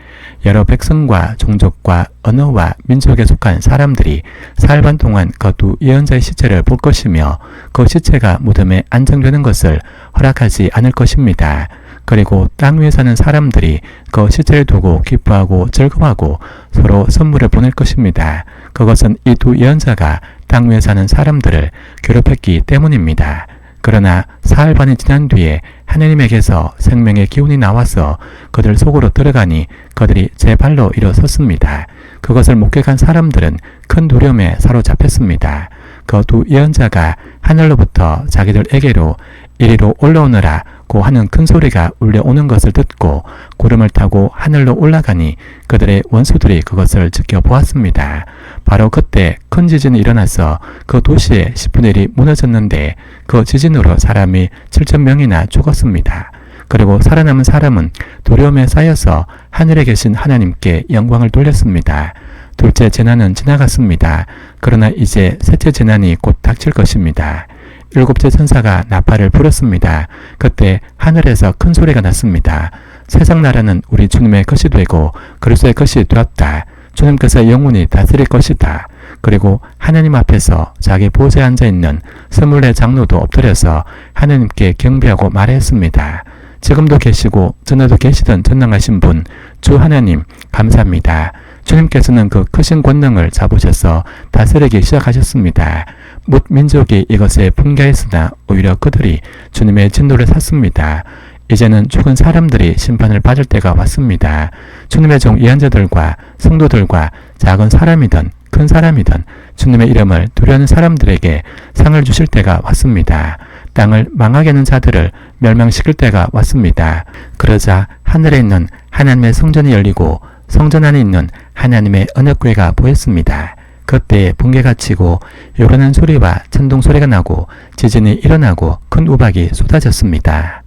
여러 백성과 종족과 언어와 민족에 속한 사람들이 사흘 반 동안 그 두 예언자의 시체를 볼 것이며 그 시체가 무덤에 안정되는 것을 허락하지 않을 것입니다. 그리고 땅 위에 사는 사람들이 그 시체를 두고 기뻐하고 즐거워하고 서로 선물을 보낼 것입니다. 그것은 이 두 예언자가 땅 위에 사는 사람들을 괴롭혔기 때문입니다. 그러나 사흘 반이 지난 뒤에 하나님에게서 생명의 기운이 나와서 그들 속으로 들어가니 그들이 제 발로 일어섰습니다. 그것을 목격한 사람들은 큰 두려움에 사로잡혔습니다. 그 두 예언자가 하늘로부터 자기들에게로 이리로 올라오너라 고 하는 큰 소리가 울려오는 것을 듣고 구름을 타고 하늘로 올라가니 그들의 원수들이 그것을 지켜보았습니다. 바로 그때 큰 지진이 일어나서 그 도시의 10분의 1이 무너졌는데 그 지진으로 사람이 7,000명이나 죽었습니다. 그리고 살아남은 사람은 두려움에 쌓여서 하늘에 계신 하나님께 영광을 돌렸습니다. 둘째 재난은 지나갔습니다. 그러나 이제 셋째 재난이 곧 닥칠 것입니다. 일곱째 천사가 나팔을 불었습니다. 그때 하늘에서 큰 소리가 났습니다. 세상 나라는 우리 주님의 것이 되고 그리스도의 것이 되었다. 주님께서 영원히 다스릴 것이다. 그리고 하나님 앞에서 자기 보좌에 앉아있는 24 장로도 엎드려서 하나님께 경배하고 말했습니다. 지금도 계시고 전에도 계시던 전능하신 분 주 하나님 감사합니다. 주님께서는 그 크신 권능을 잡으셔서 다스리기 시작하셨습니다. 뭇 민족이 이것에 분개했으나 오히려 그들이 주님의 진노를 샀습니다. 이제는 죽은 사람들이 심판을 받을 때가 왔습니다. 주님의 종 예언자들과 성도들과 작은 사람이든 큰 사람이든 주님의 이름을 두려워하는 사람들에게 상을 주실 때가 왔습니다. 땅을 망하게 하는 자들을 멸망시킬 때가 왔습니다. 그러자 하늘에 있는 하나님의 성전이 열리고 성전 안에 있는 하나님의 언약궤가 보였습니다. 그때 번개가 치고 요란한 소리와 천둥 소리가 나고 지진이 일어나고 큰 우박이 쏟아졌습니다.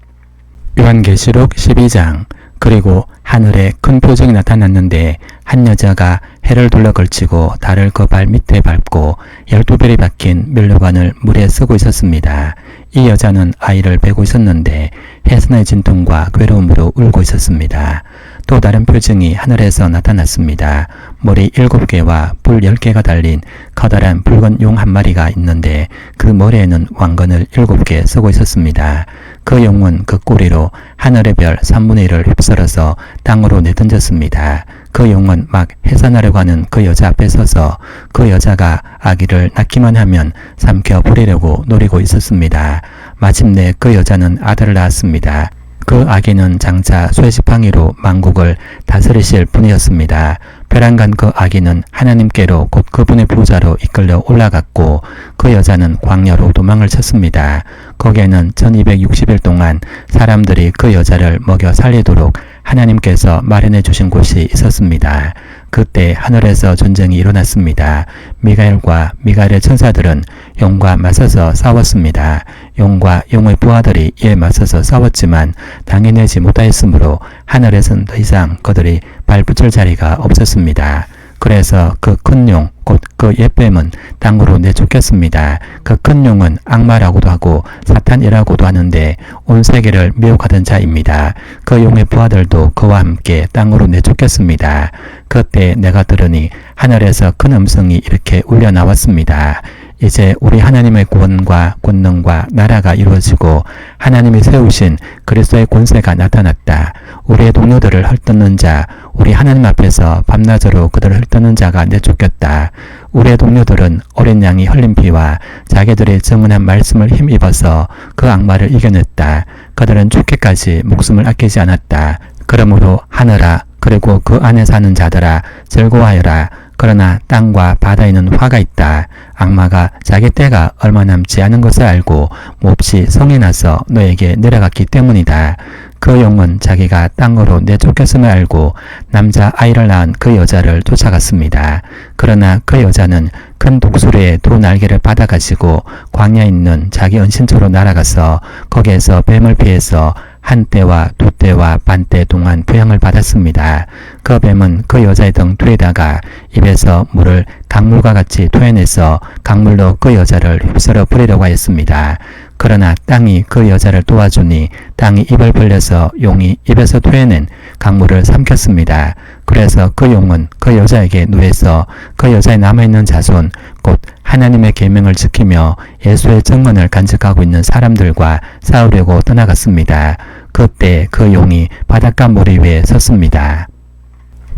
요한계시록 12장. 그리고 하늘에 큰 표적이 나타났는데 한 여자가 해를 둘러 걸치고 달을 그 발 밑에 밟고 12별이 박힌 면류관을 물에 쓰고 있었습니다. 이 여자는 아이를 베고 있었는데 해산의 진통과 괴로움으로 울고 있었습니다. 또 다른 표징이 하늘에서 나타났습니다. 머리 7개와 불 10개가 달린 커다란 붉은 용 한 마리가 있는데 그 머리에는 왕건을 7개 쓰고 있었습니다. 그 용은 그 꼬리로 하늘의 별 3분의 1을 휩쓸어서 땅으로 내던졌습니다. 그 용은 막 해산하려고 하는 그 여자 앞에 서서 그 여자가 아기를 낳기만 하면 삼켜버리려고 노리고 있었습니다. 마침내 그 여자는 아들을 낳았습니다. 그 아기는 장차 쇠지팡이로 만국을 다스리실 분이었습니다. 벼랑간 그 아기는 하나님께로 곧 그분의 보좌로 이끌려 올라갔고 그 여자는 광야로 도망을 쳤습니다. 거기에는 1260일 동안 사람들이 그 여자를 먹여 살리도록 하나님께서 마련해 주신 곳이 있었습니다. 그때 하늘에서 전쟁이 일어났습니다. 미가엘과 미가엘의 천사들은 용과 맞서서 싸웠습니다. 용과 용의 부하들이 이에 맞서서 싸웠지만 당해내지 못하였으므로 하늘에선 더 이상 그들이 발붙일 자리가 없었습니다. 그래서 그 큰 용, 곧 그 옛뱀은 땅으로 내쫓겼습니다. 그 큰 용은 악마라고도 하고 사탄이라고도 하는데 온 세계를 미혹하던 자입니다. 그 용의 부하들도 그와 함께 땅으로 내쫓겼습니다. 그때 내가 들으니 하늘에서 큰 음성이 이렇게 울려 나왔습니다. 이제 우리 하나님의 구원과 권능과 나라가 이루어지고 하나님이 세우신 그리스도의 권세가 나타났다. 우리의 동료들을 헐뜯는 자, 우리 하나님 앞에서 밤낮으로 그들을 헐뜯는 자가 내쫓겼다. 우리의 동료들은 어린 양이 흘린 피와 자기들의 증언한 말씀을 힘입어서 그 악마를 이겨냈다. 그들은 죽기까지 목숨을 아끼지 않았다. 그러므로 하늘아, 그리고 그 안에 사는 자들아, 즐거워하여라. 그러나 땅과 바다에는 화가 있다. 악마가 자기 때가 얼마 남지 않은 것을 알고 몹시 성이 나서 너에게 내려갔기 때문이다. 그 용은 자기가 땅으로 내쫓겼음을 알고 남자 아이를 낳은 그 여자를 쫓아갔습니다. 그러나 그 여자는 큰 독수리의 두 날개를 받아가지고 광야에 있는 자기 은신처로 날아가서 거기에서 뱀을 피해서 한 때와 두 때와 반 때 동안 부양을 받았습니다. 그 뱀은 그 여자의 등 뒤에다가 입에서 물을 강물과 같이 토해내서 강물로 그 여자를 휩쓸어 버리려고 하였습니다. 그러나 땅이 그 여자를 도와주니 땅이 입을 벌려서 용이 입에서 토해낸 강물을 삼켰습니다. 그래서 그 용은 그 여자에게 누에서 그 여자에 남아있는 자손 곧 하나님의 계명을 지키며 예수의 증언을 간직하고 있는 사람들과 싸우려고 떠나갔습니다. 그때 그 용이 바닷가 모래 위에 섰습니다.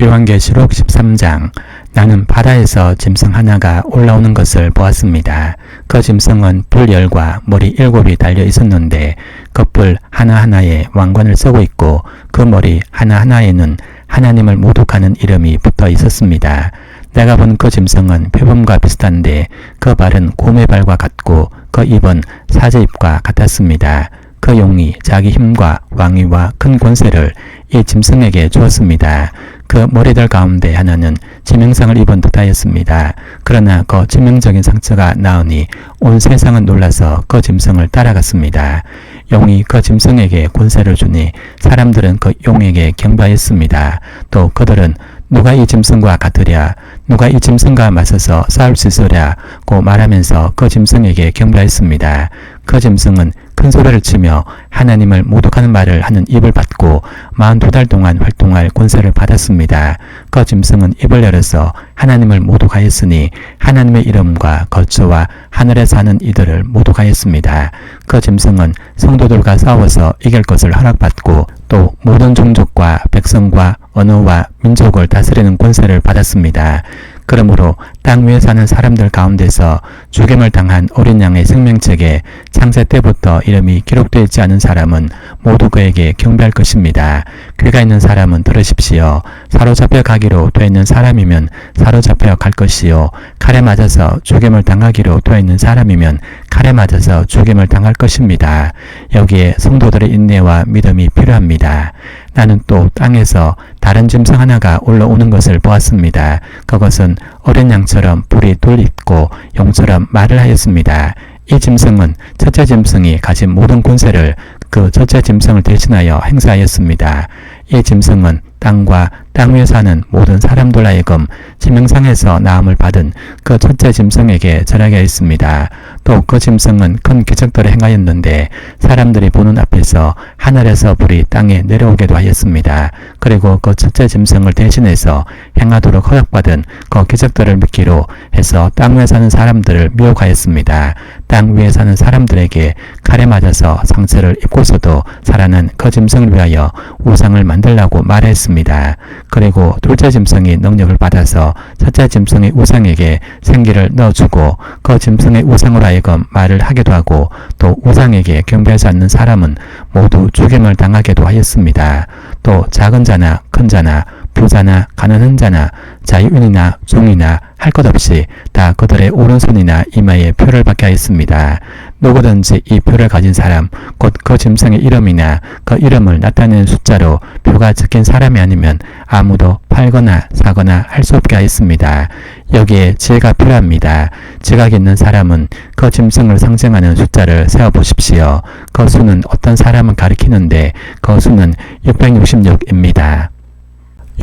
요한계시록 13장. 나는 바다에서 짐승 하나가 올라오는 것을 보았습니다. 그 짐승은 불열과 머리 7이 달려 있었는데 그 뿔 하나하나에 왕관을 쓰고 있고 그 머리 하나하나에는 하나님을 모독하는 이름이 붙어 있었습니다. 내가 본 그 짐승은 표범과 비슷한데 그 발은 곰의 발과 같고 그 입은 사제 입과 같았습니다. 그 용이 자기 힘과 왕위와 큰 권세를 이 짐승에게 주었습니다. 그 머리들 가운데 하나는 치명상을 입은 듯하였습니다. 그러나 그 치명적인 상처가 나으니 온 세상은 놀라서 그 짐승을 따라갔습니다. 용이 그 짐승에게 권세를 주니 사람들은 그 용에게 경배하였습니다. 또 그들은 누가 이 짐승과 같으랴, 누가 이 짐승과 맞서서 싸울 수 있으랴 고 말하면서 그 짐승에게 경배하였습니다. 그 짐승은 큰 소리를 치며 하나님을 모독하는 말을 하는 입을 받고 42달 동안 활동할 권세를 받았습니다. 그 짐승은 입을 열어서 하나님을 모독하였으니 하나님의 이름과 거처와 하늘에 사는 이들을 모독하였습니다. 그 짐승은 성도들과 싸워서 이길 것을 허락받고 또 모든 종족과 백성과 언어와 민족을 다스리는 권세를 받았습니다. 그러므로 땅 위에 사는 사람들 가운데서 죽임을 당한 어린 양의 생명책에 창세 때부터 이름이 기록되어 있지 않은 사람은 모두 그에게 경배할 것입니다. 귀가 있는 사람은 들으십시오. 사로잡혀 가기로 되어 있는 사람이면 사로잡혀 갈 것이요. 칼에 맞아서 죽임을 당하기로 되어 있는 사람이면 칼에 맞아서 죽임을 당할 것입니다. 여기에 성도들의 인내와 믿음이 필요합니다. 나는 또 땅에서 다른 짐승 하나가 올라오는 것을 보았습니다. 그것은 어린 양처럼 뿔이 돌있고 용처럼 말을 하였습니다. 이 짐승은 첫째 짐승이 가진 모든 권세를 그 첫째 짐승을 대신하여 행사하였습니다. 이 짐승은 땅과 땅 위에 사는 모든 사람들 하여금 치명상에서 나음을 받은 그 첫째 짐승에게 절하게 하였습니다. 또 그 짐승은 큰 기적들을 행하였는데 사람들이 보는 앞에서 하늘에서 불이 땅에 내려오게도 하였습니다. 그리고 그 첫째 짐승을 대신해서 행하도록 허락받은 그 기적들을 믿기로 해서 땅 위에 사는 사람들을 미혹하였습니다. 땅 위에 사는 사람들에게 칼에 맞아서 상처를 입고서도 살아난 그 짐승을 위하여 우상을 만들라고 말했습니다. 그리고 둘째 짐승이 능력을 받아서 첫째 짐승의 우상에게 생기를 넣어주고 그 짐승의 우상으로 하여금 말을 하기도 하고 또 우상에게 경배하지 않는 사람은 모두 죽임을 당하게도 하였습니다. 또 작은 자나 큰 자나 부자나 가난한 자나 자유인이나 종이나 할 것 없이 다 그들의 오른손이나 이마에 표를 받게 하였습니다. 누구든지 이 표를 가진 사람 곧 그 짐승의 이름이나 그 이름을 나타내는 숫자로 표가 적힌 사람이 아니면 아무도 팔거나 사거나 할 수 없게 하였습니다. 여기에 지혜가 필요합니다. 지각 있는 사람은 그 짐승을 상징하는 숫자를 세어보십시오. 그 수는 어떤 사람을 가리키는데 그 수는 666입니다.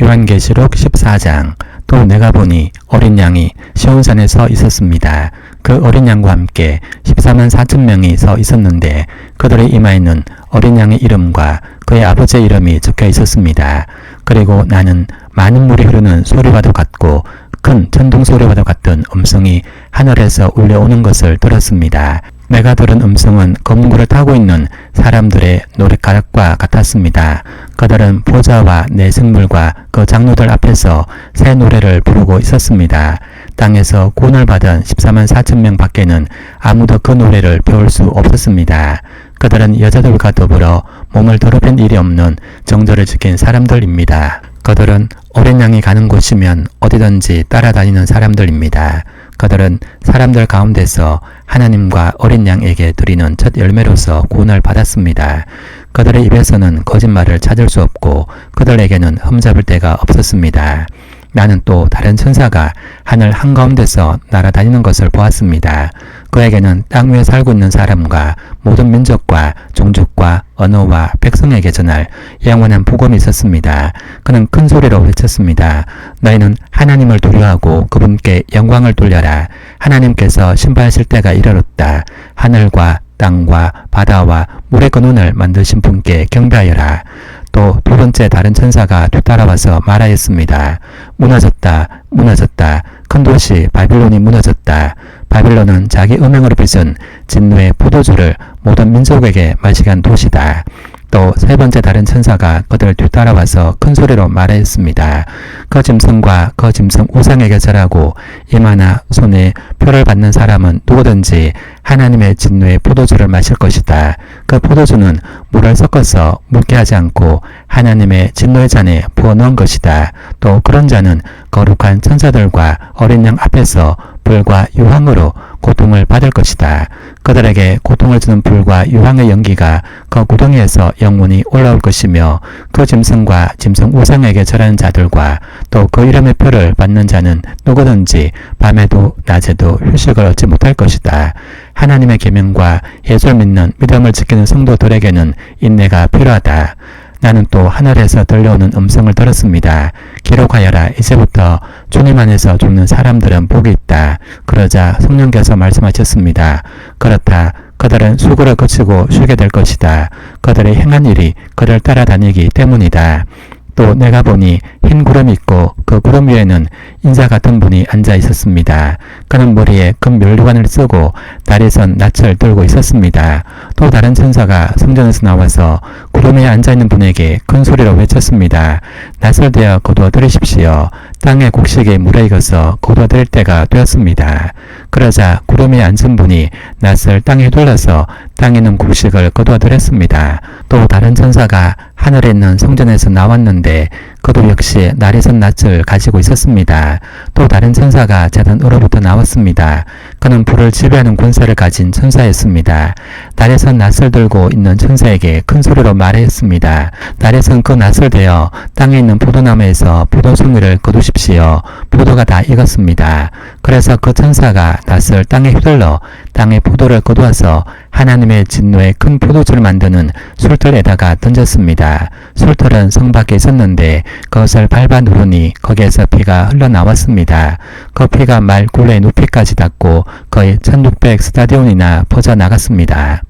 요한계시록 14장. 또 내가 보니 어린 양이 시온산에 서 있었습니다. 그 어린 양과 함께 14만 4천 명이 서 있었는데 그들의 이마에는 어린 양의 이름과 그의 아버지의 이름이 적혀 있었습니다. 그리고 나는 많은 물이 흐르는 소리와도 같고 큰 천둥 소리와도 같은 음성이 하늘에서 울려오는 것을 들었습니다. 내가 들은 음성은 검은 구를 타고 있는 사람들의 노랫가락과 같았습니다. 그들은 보좌와 내생물과 그 장로들 앞에서 새 노래를 부르고 있었습니다. 땅에서 구원을 받은 14만 4천 명 밖에는 아무도 그 노래를 배울 수 없었습니다. 그들은 여자들과 더불어 몸을 더럽힌 일이 없는 정절을 지킨 사람들입니다. 그들은 어린 양이 가는 곳이면 어디든지 따라다니는 사람들입니다. 그들은 사람들 가운데서 하나님과 어린 양에게 드리는 첫 열매로서 구원을 받았습니다. 그들의 입에서는 거짓말을 찾을 수 없고 그들에게는 흠잡을 데가 없었습니다. 나는 또 다른 천사가 하늘 한가운데서 날아다니는 것을 보았습니다. 그에게는 땅 위에 살고 있는 사람과 모든 민족과 종족과 언어와 백성에게 전할 영원한 복음이 있었습니다. 그는 큰 소리로 외쳤습니다. 너희는 하나님을 두려워하고 그분께 영광을 돌려라. 하나님께서 심판하실 때가 이르렀다. 하늘과 땅과 바다와 물의 근원을 만드신 분께 경배하여라. 또 두 번째 다른 천사가 뒤따라와서 말하였습니다. 무너졌다. 무너졌다. 큰 도시 바빌론이 무너졌다. 바빌론은 자기 음행으로 빚은 진노의 포도주를 모든 민족에게 마시게 한 도시다. 또 세 번째 다른 천사가 그들 뒤따라와서 큰 소리로 말하였습니다. 그 짐승과 그 짐승 우상에게 절하고 이마나 손에 표를 받는 사람은 누구든지 하나님의 진노의 포도주를 마실 것이다. 그 포도주는 물을 섞어서 묻게 하지 않고 하나님의 진노의 잔에 부어 넣은 것이다. 또 그런 자는 거룩한 천사들과 어린 양 앞에서 불과 유황으로 고통을 받을 것이다. 그들에게 고통을 주는 불과 유황의 연기가 그 구덩이에서 영원히 올라올 것이며 그 짐승과 짐승 우상에게 절하는 자들과 또 그 이름의 표를 받는 자는 누구든지 밤에도 낮에도 휴식을 얻지 못할 것이다. 하나님의 계명과 예수를 믿는 믿음을 지키는 성도들에게는 인내가 필요하다. 나는 또 하늘에서 들려오는 음성을 들었습니다. 기록하여라. 이제부터 주님 안에서 죽는 사람들은 복이 있다. 그러자 성령께서 말씀하셨습니다. 그렇다. 그들은 수고를 거치고 쉬게 될 것이다. 그들의 행한 일이 그를 따라다니기 때문이다. 또 내가 보니 흰 구름이 있고 그 구름 위에는 인자 같은 분이 앉아 있었습니다. 그는 머리에 금 면류관을 쓰고 다리에 선 낯을 들고 있었습니다. 또 다른 천사가 성전에서 나와서 구름 위에 앉아있는 분에게 큰 소리로 외쳤습니다. 낯을 대어 거두어들이십시오. 땅의 곡식이 물에 익어서 거두어들일 때가 되었습니다. 그러자 구름 위에 앉은 분이 낯을 땅에 휘둘러서 땅에 있는 곡식을 거두어들였습니다. 또 다른 천사가 하늘에 있는 성전에서 나왔는데 그도 역시 날이 선 낯을 가지고 있었습니다. 또 다른 천사가 제단으로부터 나왔습니다. 그는 불을 지배하는 권세를 가진 천사였습니다. 날에 선 낯을 들고 있는 천사에게 큰 소리로 말했습니다. 날에 선 그 낯을 대어 땅에 있는 포도나무에서 포도송이를 거두십시오. 포도가 다 익었습니다. 그래서 그 천사가 낯을 땅에 휘둘러 땅의 포도를 거두어서 하나님의 진노의 큰 포도주를 만드는 술틀에다가 던졌습니다. 술틀은 성 밖에 있었는데 그것을 밟아 누르니 거기에서 피가 흘러나왔습니다. 그 피가 말 굴레의 높이까지 닿고 거의 1600 스타디온이나 퍼져나갔습니다.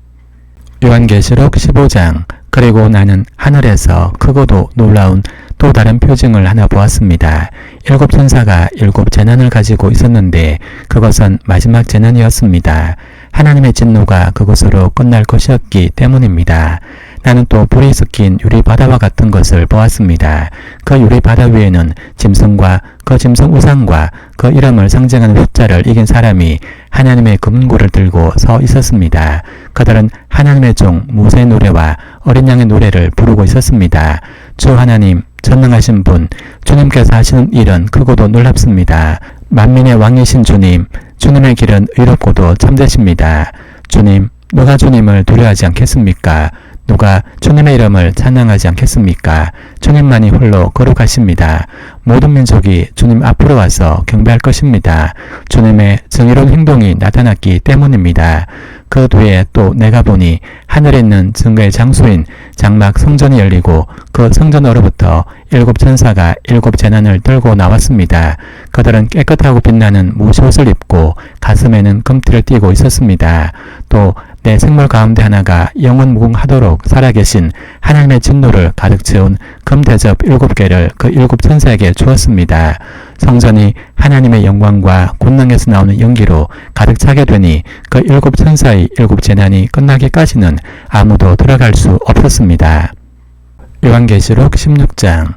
요한계시록 15장. 그리고 나는 하늘에서 크고도 놀라운 또 다른 표징을 하나 보았습니다. 7 천사가 7 재난을 가지고 있었는데 그것은 마지막 재난이었습니다. 하나님의 진노가 그것으로 끝날 것이었기 때문입니다. 나는 또 불이 섞인 유리 바다와 같은 것을 보았습니다. 그 유리 바다 위에는 짐승과 그 짐승 우상과 그 이름을 상징하는 숫자를 이긴 사람이 하나님의 금고를 들고 서 있었습니다. 그들은 하나님의 종 모세의 노래와 어린 양의 노래를 부르고 있었습니다. 주 하나님, 전능하신 분, 주님께서 하시는 일은 크고도 놀랍습니다. 만민의 왕이신 주님, 주님의 길은 의롭고도 참되십니다. 주님, 누가 주님을 두려워하지 않겠습니까? 누가 주님의 이름을 찬양하지 않겠습니까? 주님만이 홀로 거룩하십니다. 모든 민족이 주님 앞으로 와서 경배할 것입니다. 주님의 정의로운 행동이 나타났기 때문입니다. 그 뒤에 또 내가 보니 하늘에 있는 증거의 장소인 장막 성전이 열리고 그 성전으로부터 7천사가 7재난을 들고 나왔습니다. 그들은 깨끗하고 빛나는 무시옷을 입고 가슴에는 금띠를 띠고 있었습니다. 또 내 생물 가운데 하나가 영원 무궁하도록 살아계신 하나님의 진노를 가득 채운 금대접 7개를 그 7천사에게 주었습니다. 성전이 하나님의 영광과 권능에서 나오는 연기로 가득 차게 되니 그 7천사의 7재난이 끝나기까지는 아무도 들어갈 수 없었습니다. 요한계시록 16장.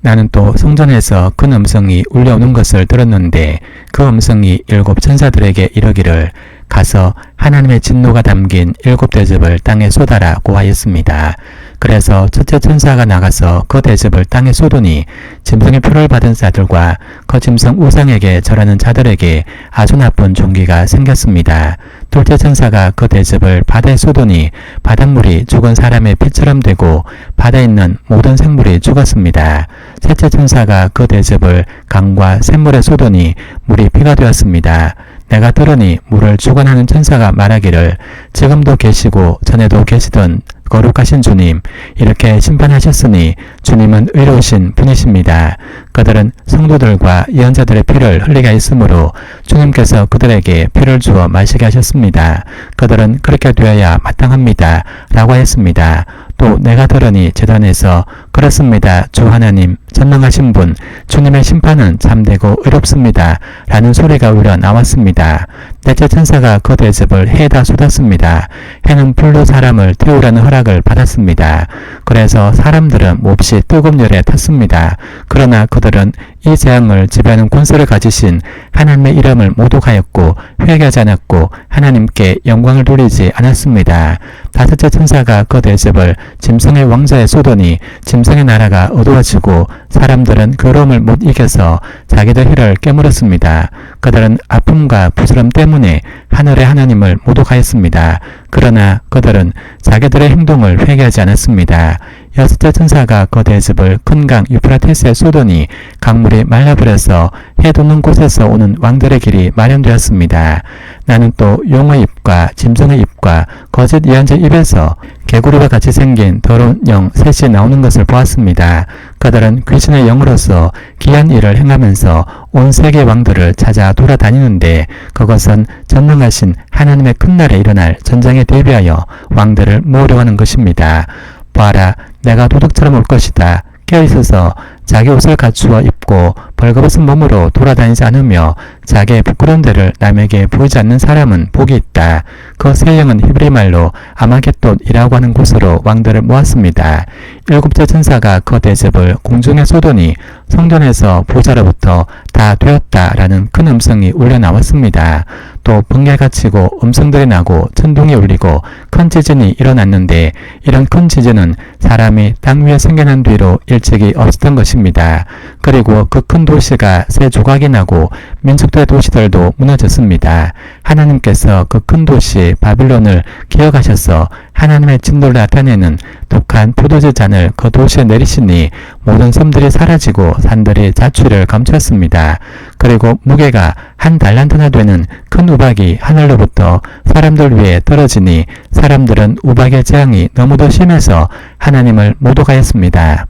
나는 또 성전에서 큰 음성이 울려오는 것을 들었는데 그 음성이 7천사들에게 이르기를 가서 하나님의 진노가 담긴 7대접을 땅에 쏟아라고 하였습니다. 그래서 첫째 천사가 나가서 그 대접을 땅에 쏟으니 짐승의 표를 받은 자들과 그 짐승 우상에게 절하는 자들에게 아주 나쁜 종기가 생겼습니다. 둘째 천사가 그 대접을 바다에 쏟으니 바닷물이 죽은 사람의 피처럼 되고 바다에 있는 모든 생물이 죽었습니다. 셋째 천사가 그 대접을 강과 샘물에 쏟으니 물이 피가 되었습니다. 내가 들으니 물을 주관하는 천사가 말하기를 지금도 계시고 전에도 계시던 거룩하신 주님, 이렇게 심판하셨으니 주님은 의로우신 분이십니다. 그들은 성도들과 예언자들의 피를 흘리게 했으므로 주님께서 그들에게 피를 주어 마시게 하셨습니다. 그들은 그렇게 되어야 마땅합니다. 라고 했습니다. 또 내가 들으니 제단에서 그렇습니다. 주 하나님, 전능하신 분, 주님의 심판은 참되고 의롭습니다. 라는 소리가 울려 나왔습니다. 넷째 천사가 그 대접을 해에다 쏟았습니다. 해는 불로 사람을 태우라는 허락을 받았습니다. 그래서 사람들은 몹시 뜨거운 열에 탔습니다. 그러나 그들은 이 재앙을 지배하는 권세를 가지신 하나님의 이름을 모독하였고 회개하지 않았고 하나님께 영광을 돌리지 않았습니다. 다섯째 천사가 그 대접을 짐승의 왕자에 쏟으니 짐승의 나라가 어두워지고 사람들은 괴로움을 못 이겨서 자기들 혀를 깨물었습니다. 그들은 아픔과 부스럼 때문에 하늘의 하나님을 모독하였습니다. 그러나 그들은 자기들의 행동을 회개하지 않았습니다. 여섯째 천사가 그 대접을 큰 강 유프라테스에 쏟으니 강물이 말라버려서 해 돋는 곳에서 오는 왕들의 길이 마련되었습니다. 나는 또 용의 입과 짐승의 입과 거짓 예언자의 입에서 개구리와 같이 생긴 더러운 영 셋이 나오는 것을 보았습니다. 그들은 귀신의 영으로서 기이한 일을 행하면서 온 세계 왕들을 찾아 돌아다니는데 그것은 전능하신 하나님의 큰 날에 일어날 전쟁에 대비하여 왕들을 모으려하는 것입니다. 보아라, 내가 도둑처럼 올 것이다. 깨어있어서 자기 옷을 갖추어 입고 벌거벗은 몸으로 돌아다니지 않으며 자기의 부끄러운 데를 남에게 보이지 않는 사람은 복이 있다. 그 세 영은 히브리 말로 아마겟돈이라고 하는 곳으로 왕들을 모았습니다. 일곱째 천사가 그 대접을 공중에 쏟으니 성전에서 보좌로부터 다 되었다라는 큰 음성이 울려 나왔습니다. 또 번개가 치고 음성들이 나고 천둥이 울리고 큰 지진이 일어났는데 이런 큰 지진은 사람이 땅 위에 생겨난 뒤로 일찍이 없었던 것입니다. 그리고 그 큰 도시가 세 조각이 나고 민족들의 도시들도 무너졌습니다. 하나님께서 그 큰 도시 바빌론을 기억하셔서 하나님의 진노를 나타내는 독한 포도주 잔을 그 도시에 내리시니 모든 섬들이 사라지고 산들이 자취를 감췄습니다. 그리고 무게가 한 달란트나 되는 큰 우박이 하늘로부터 사람들 위에 떨어지니 사람들은 우박의 재앙이 너무도 심해서 하나님을 모독하였습니다.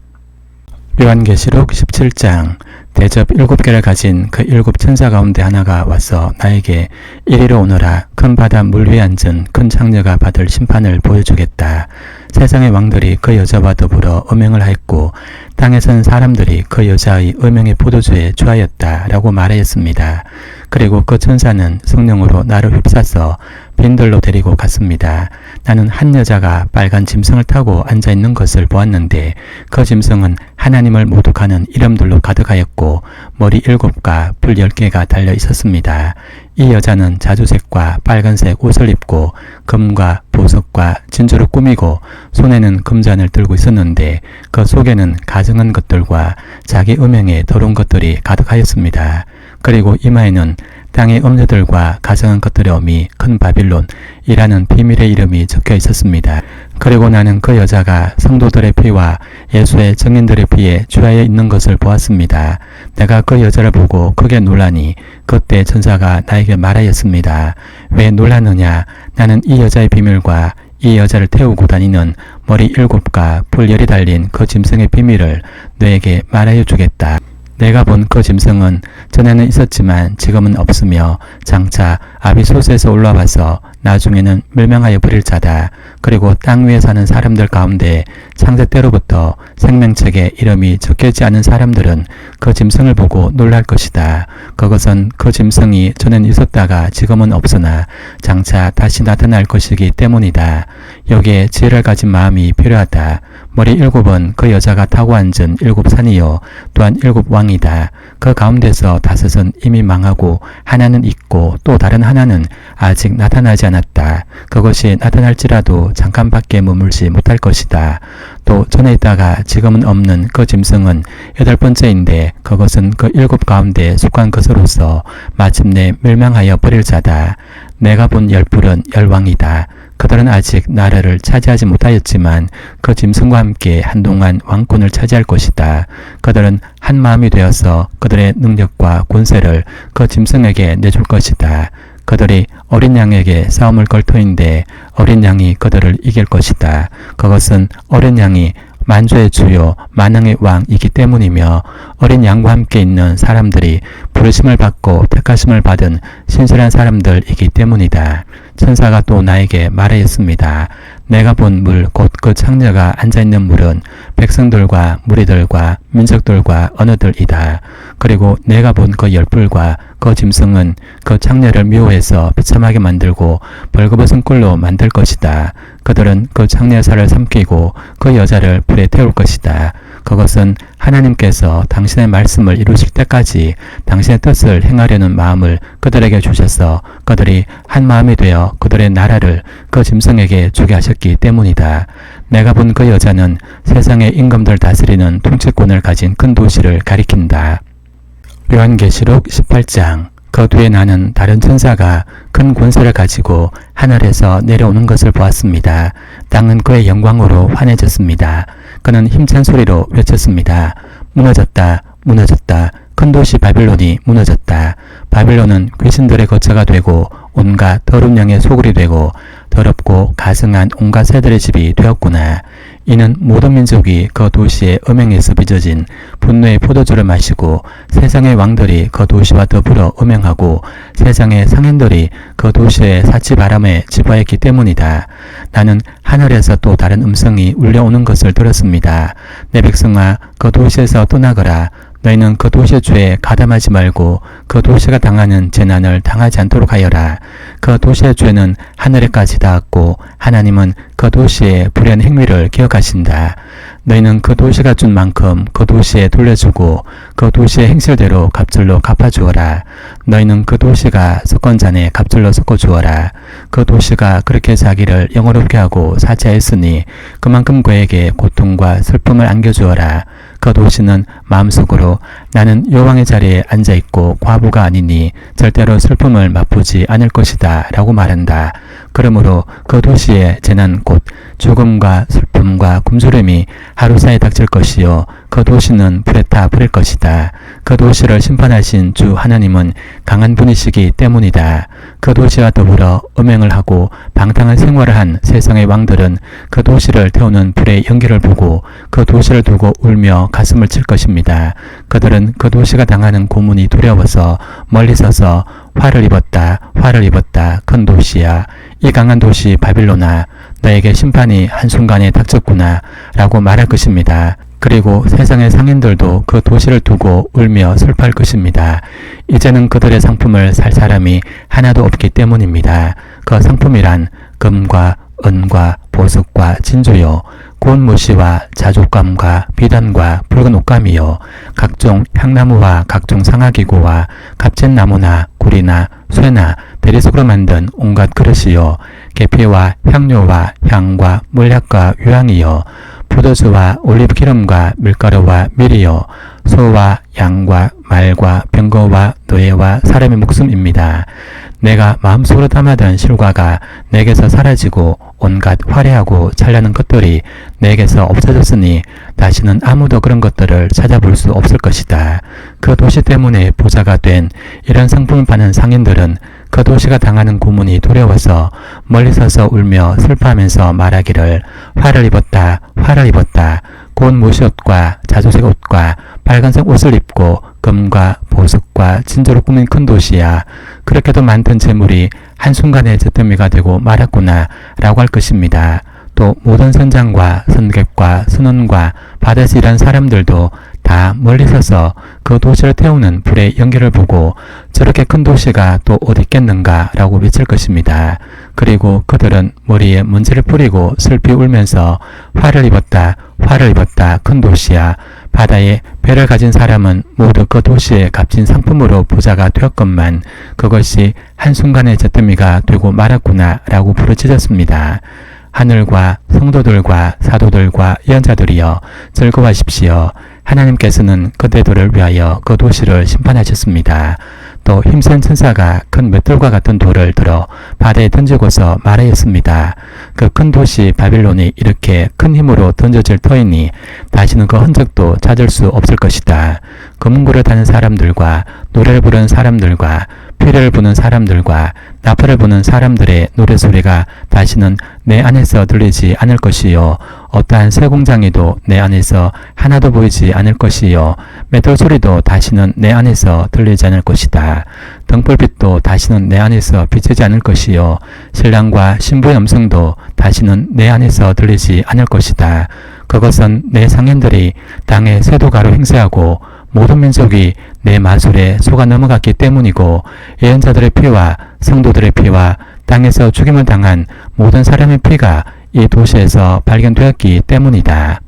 요한계시록 17장. 대접 7개를 가진 그 7천사 가운데 하나가 와서 나에게 이리로 오너라. 큰 바다 물 위에 앉은 큰 창녀가 받을 심판을 보여주겠다. 세상의 왕들이 그 여자와 더불어 음행을 하였고 땅에선 사람들이 그 여자의 음행의 포도주에 취하였다 라고 말하였습니다. 그리고 그 천사는 성령으로 나를 휩싸서 빈들로 데리고 갔습니다. 나는 한 여자가 빨간 짐승을 타고 앉아있는 것을 보았는데 그 짐승은 하나님을 모독하는 이름들로 가득하였고 머리 7과 뿔 10개가 달려 있었습니다. 이 여자는 자주색과 빨간색 옷을 입고 금과 보석과 진주로 꾸미고 손에는 금잔을 들고 있었는데 그 속에는 가증한 것들과 자기 음행에 더러운 것들이 가득하였습니다. 그리고 이마에는 땅의 음녀들과 가증한 것들의 어미 큰 바빌론이라는 비밀의 이름이 적혀 있었습니다. 그리고 나는 그 여자가 성도들의 피와 예수의 증인들의 피에 취하여 있는 것을 보았습니다. 내가 그 여자를 보고 크게 놀라니 그때 천사가 나에게 말하였습니다. 왜 놀랐느냐? 나는 이 여자의 비밀과 이 여자를 태우고 다니는 머리 7과 풀열이 달린 그 짐승의 비밀을 너에게 말하여 주겠다. 내가 본 그 짐승은 전에는 있었지만 지금은 없으며 장차 아비소스에서 올라와서 나중에는 멸망하여 버릴 자다. 그리고 땅 위에 사는 사람들 가운데 창세 때로부터 생명책에 이름이 적혀있지 않은 사람들은 그 짐승을 보고 놀랄 것이다. 그것은 그 짐승이 전엔 있었다가 지금은 없으나 장차 다시 나타날 것이기 때문이다. 여기에 지혜를 가진 마음이 필요하다. 머리 7은 그 여자가 타고 앉은 7산이요 또한 7왕이다. 그 가운데서 5은 이미 망하고 하나는 있고 또 다른 하나는 아직 나타나지 않았다. 그것이 나타날지라도 잠깐밖에 머물지 못할 것이다. 또 전에 있다가 지금은 없는 그 짐승은 8번째인데 그것은 그 7 가운데 속한 것으로서 마침내 멸망하여 버릴 자다. 내가 본 10뿔은 10왕이다. 그들은 아직 나라를 차지하지 못하였지만 그 짐승과 함께 한동안 왕권을 차지할 것이다. 그들은 한 마음이 되어서 그들의 능력과 권세를 그 짐승에게 내줄 것이다. 그들이 어린 양에게 싸움을 걸 터인데 어린 양이 그들을 이길 것이다. 그것은 어린 양이 만주의 주요 만왕의 왕이기 때문이며 어린 양과 함께 있는 사람들이 부르심을 받고 택하심을 받은 신실한 사람들이기 때문이다. 천사가 또 나에게 말하였습니다. 내가 본 물 곧 그 창녀가 앉아있는 물은 백성들과 무리들과 민족들과 언어들이다. 그리고 내가 본 그 10뿔과 그 짐승은 그 창녀를 미워해서 비참하게 만들고 벌거벗은 꼴로 만들 것이다. 그들은 그 창녀의 살을 삼키고 그 여자를 불에 태울 것이다. 그것은 하나님께서 당신의 말씀을 이루실 때까지 당신의 뜻을 행하려는 마음을 그들에게 주셔서 그들이 한 마음이 되어 그들의 나라를 그 짐승에게 주게 하셨기 때문이다. 내가 본 그 여자는 세상의 임금들 다스리는 통치권을 가진 큰 도시를 가리킨다. 요한계시록 18장. 그 뒤에 나는 다른 천사가 큰 권세를 가지고 하늘에서 내려오는 것을 보았습니다. 땅은 그의 영광으로 환해졌습니다. 그는 힘찬 소리로 외쳤습니다. 무너졌다, 무너졌다. 큰 도시 바빌론이 무너졌다. 바빌론은 귀신들의 거처가 되고 온갖 더러운 영의 소굴이 되고 더럽고 가증한 온갖 새들의 집이 되었구나. 이는 모든 민족이 그 도시의 음행에서 빚어진 분노의 포도주를 마시고 세상의 왕들이 그 도시와 더불어 음행하고 세상의 상인들이 그 도시의 사치바람에 지배했기 때문이다. 나는 하늘에서 또 다른 음성이 울려오는 것을 들었습니다. 내 백성아, 그 도시에서 떠나거라. 너희는 그 도시의 죄에 가담하지 말고 그 도시가 당하는 재난을 당하지 않도록 하여라. 그 도시의 죄는 하늘에까지 닿았고 하나님은 그 도시의 불의한 행위를 기억하신다. 너희는 그 도시가 준 만큼 그 도시에 돌려주고 그 도시의 행실대로 갑절로 갚아주어라. 너희는 그 도시가 섞은 잔에 갑절로 섞어주어라. 그 도시가 그렇게 자기를 영어롭게 하고 사치하였으니 그만큼 그에게 고통과 슬픔을 안겨주어라. 그 도시는 마음속으로 나는 여호와의 자리에 앉아있고 과부가 아니니 절대로 슬픔을 맛보지 않을 것이다 라고 말한다. 그러므로 그 도시의 재난 곧 죽음과 슬픔과 굶주림이 하루 사이에 닥칠 것이요 그 도시는 불에 타 버릴 것이다. 그 도시를 심판하신 주 하나님은 강한 분이시기 때문이다. 그 도시와 더불어 음행을 하고 방탕한 생활을 한 세상의 왕들은 그 도시를 태우는 불의 연기를 보고 그 도시를 두고 울며 가슴을 칠 것입니다. 그들은 그 도시가 당하는 고문이 두려워서 멀리 서서 화를 입었다, 화를 입었다. 큰 도시야, 이 강한 도시 바빌론아, 너에게 심판이 한순간에 닥쳤구나 라고 말할 것입니다. 그리고 세상의 상인들도 그 도시를 두고 울며 슬퍼할 것입니다. 이제는 그들의 상품을 살 사람이 하나도 없기 때문입니다. 그 상품이란 금과 은과 보석과 진주요, 고운 무시와 자족감과 비단과 붉은 옷감이요, 각종 향나무와 각종 상아기구와 값진 나무나 구리나 쇠나 대리석으로 만든 온갖 그릇이요, 계피와 향료와 향과 물약과 유향이요, 포도주와 올리브 기름과 밀가루와 밀이요, 소와 양과 말과 병거와 노예와 사람의 목숨입니다. 내가 마음속으로 담아둔 실과가 내게서 사라지고 온갖 화려하고 찬란한 것들이 내게서 없어졌으니 다시는 아무도 그런 것들을 찾아볼 수 없을 것이다. 그 도시 때문에 부자가 된 이런 상품을 파는 상인들은 그 도시가 당하는 고문이 두려워서 멀리 서서 울며 슬퍼하면서 말하기를 화를 입었다, 화를 입었다. 곧 무시옷과 자주색 옷과 빨간색 옷을 입고 금과 보석과 진주로 꾸민 큰 도시야. 그렇게도 많던 재물이 한순간에 잿더미가 되고 말았구나 라고 할 것입니다. 또 모든 선장과 선객과 선원과 바다에서 일한 사람들도 다 멀리 서서 그 도시를 태우는 불의 연기를 보고 저렇게 큰 도시가 또 어디 있겠는가 라고 외칠 것입니다. 그리고 그들은 머리에 먼지를 뿌리고 슬피 울면서 화를 입었다, 화를 입었다, 큰 도시야. 바다에 배를 가진 사람은 모두 그 도시의 값진 상품으로 부자가 되었건만 그것이 한순간에 잿더미가 되고 말았구나 라고 부르짖었습니다. 하늘과 성도들과 사도들과 예언자들이여 즐거워하십시오. 하나님께서는 그대들을 위하여 그 도시를 심판하셨습니다. 또 힘센 천사가 큰 맷돌과 같은 돌을 들어 바다에 던지고서 말하였습니다. 그 큰 도시 바빌론이 이렇게 큰 힘으로 던져질 터이니 다시는 그 흔적도 찾을 수 없을 것이다. 금문구를 타는 사람들과 노래를 부르는 사람들과 피를 부는 사람들과 나팔을 부는 사람들의 노래소리가 다시는 내 안에서 들리지 않을 것이요. 어떠한 쇠공장에도 내 안에서 하나도 보이지 않을 것이요. 맷돌 소리도 다시는 내 안에서 들리지 않을 것이다. 등불빛도 다시는 내 안에서 비치지 않을 것이요. 신랑과 신부의 음성도 다시는 내 안에서 들리지 않을 것이다. 그것은 내 상인들이 땅에 쇠도가로 행세하고 모든 민족이 내 마술에 속아 넘어갔기 때문이고 예언자들의 피와 성도들의 피와 땅에서 죽임을 당한 모든 사람의 피가 이 도시에서 발견되었기 때문이다.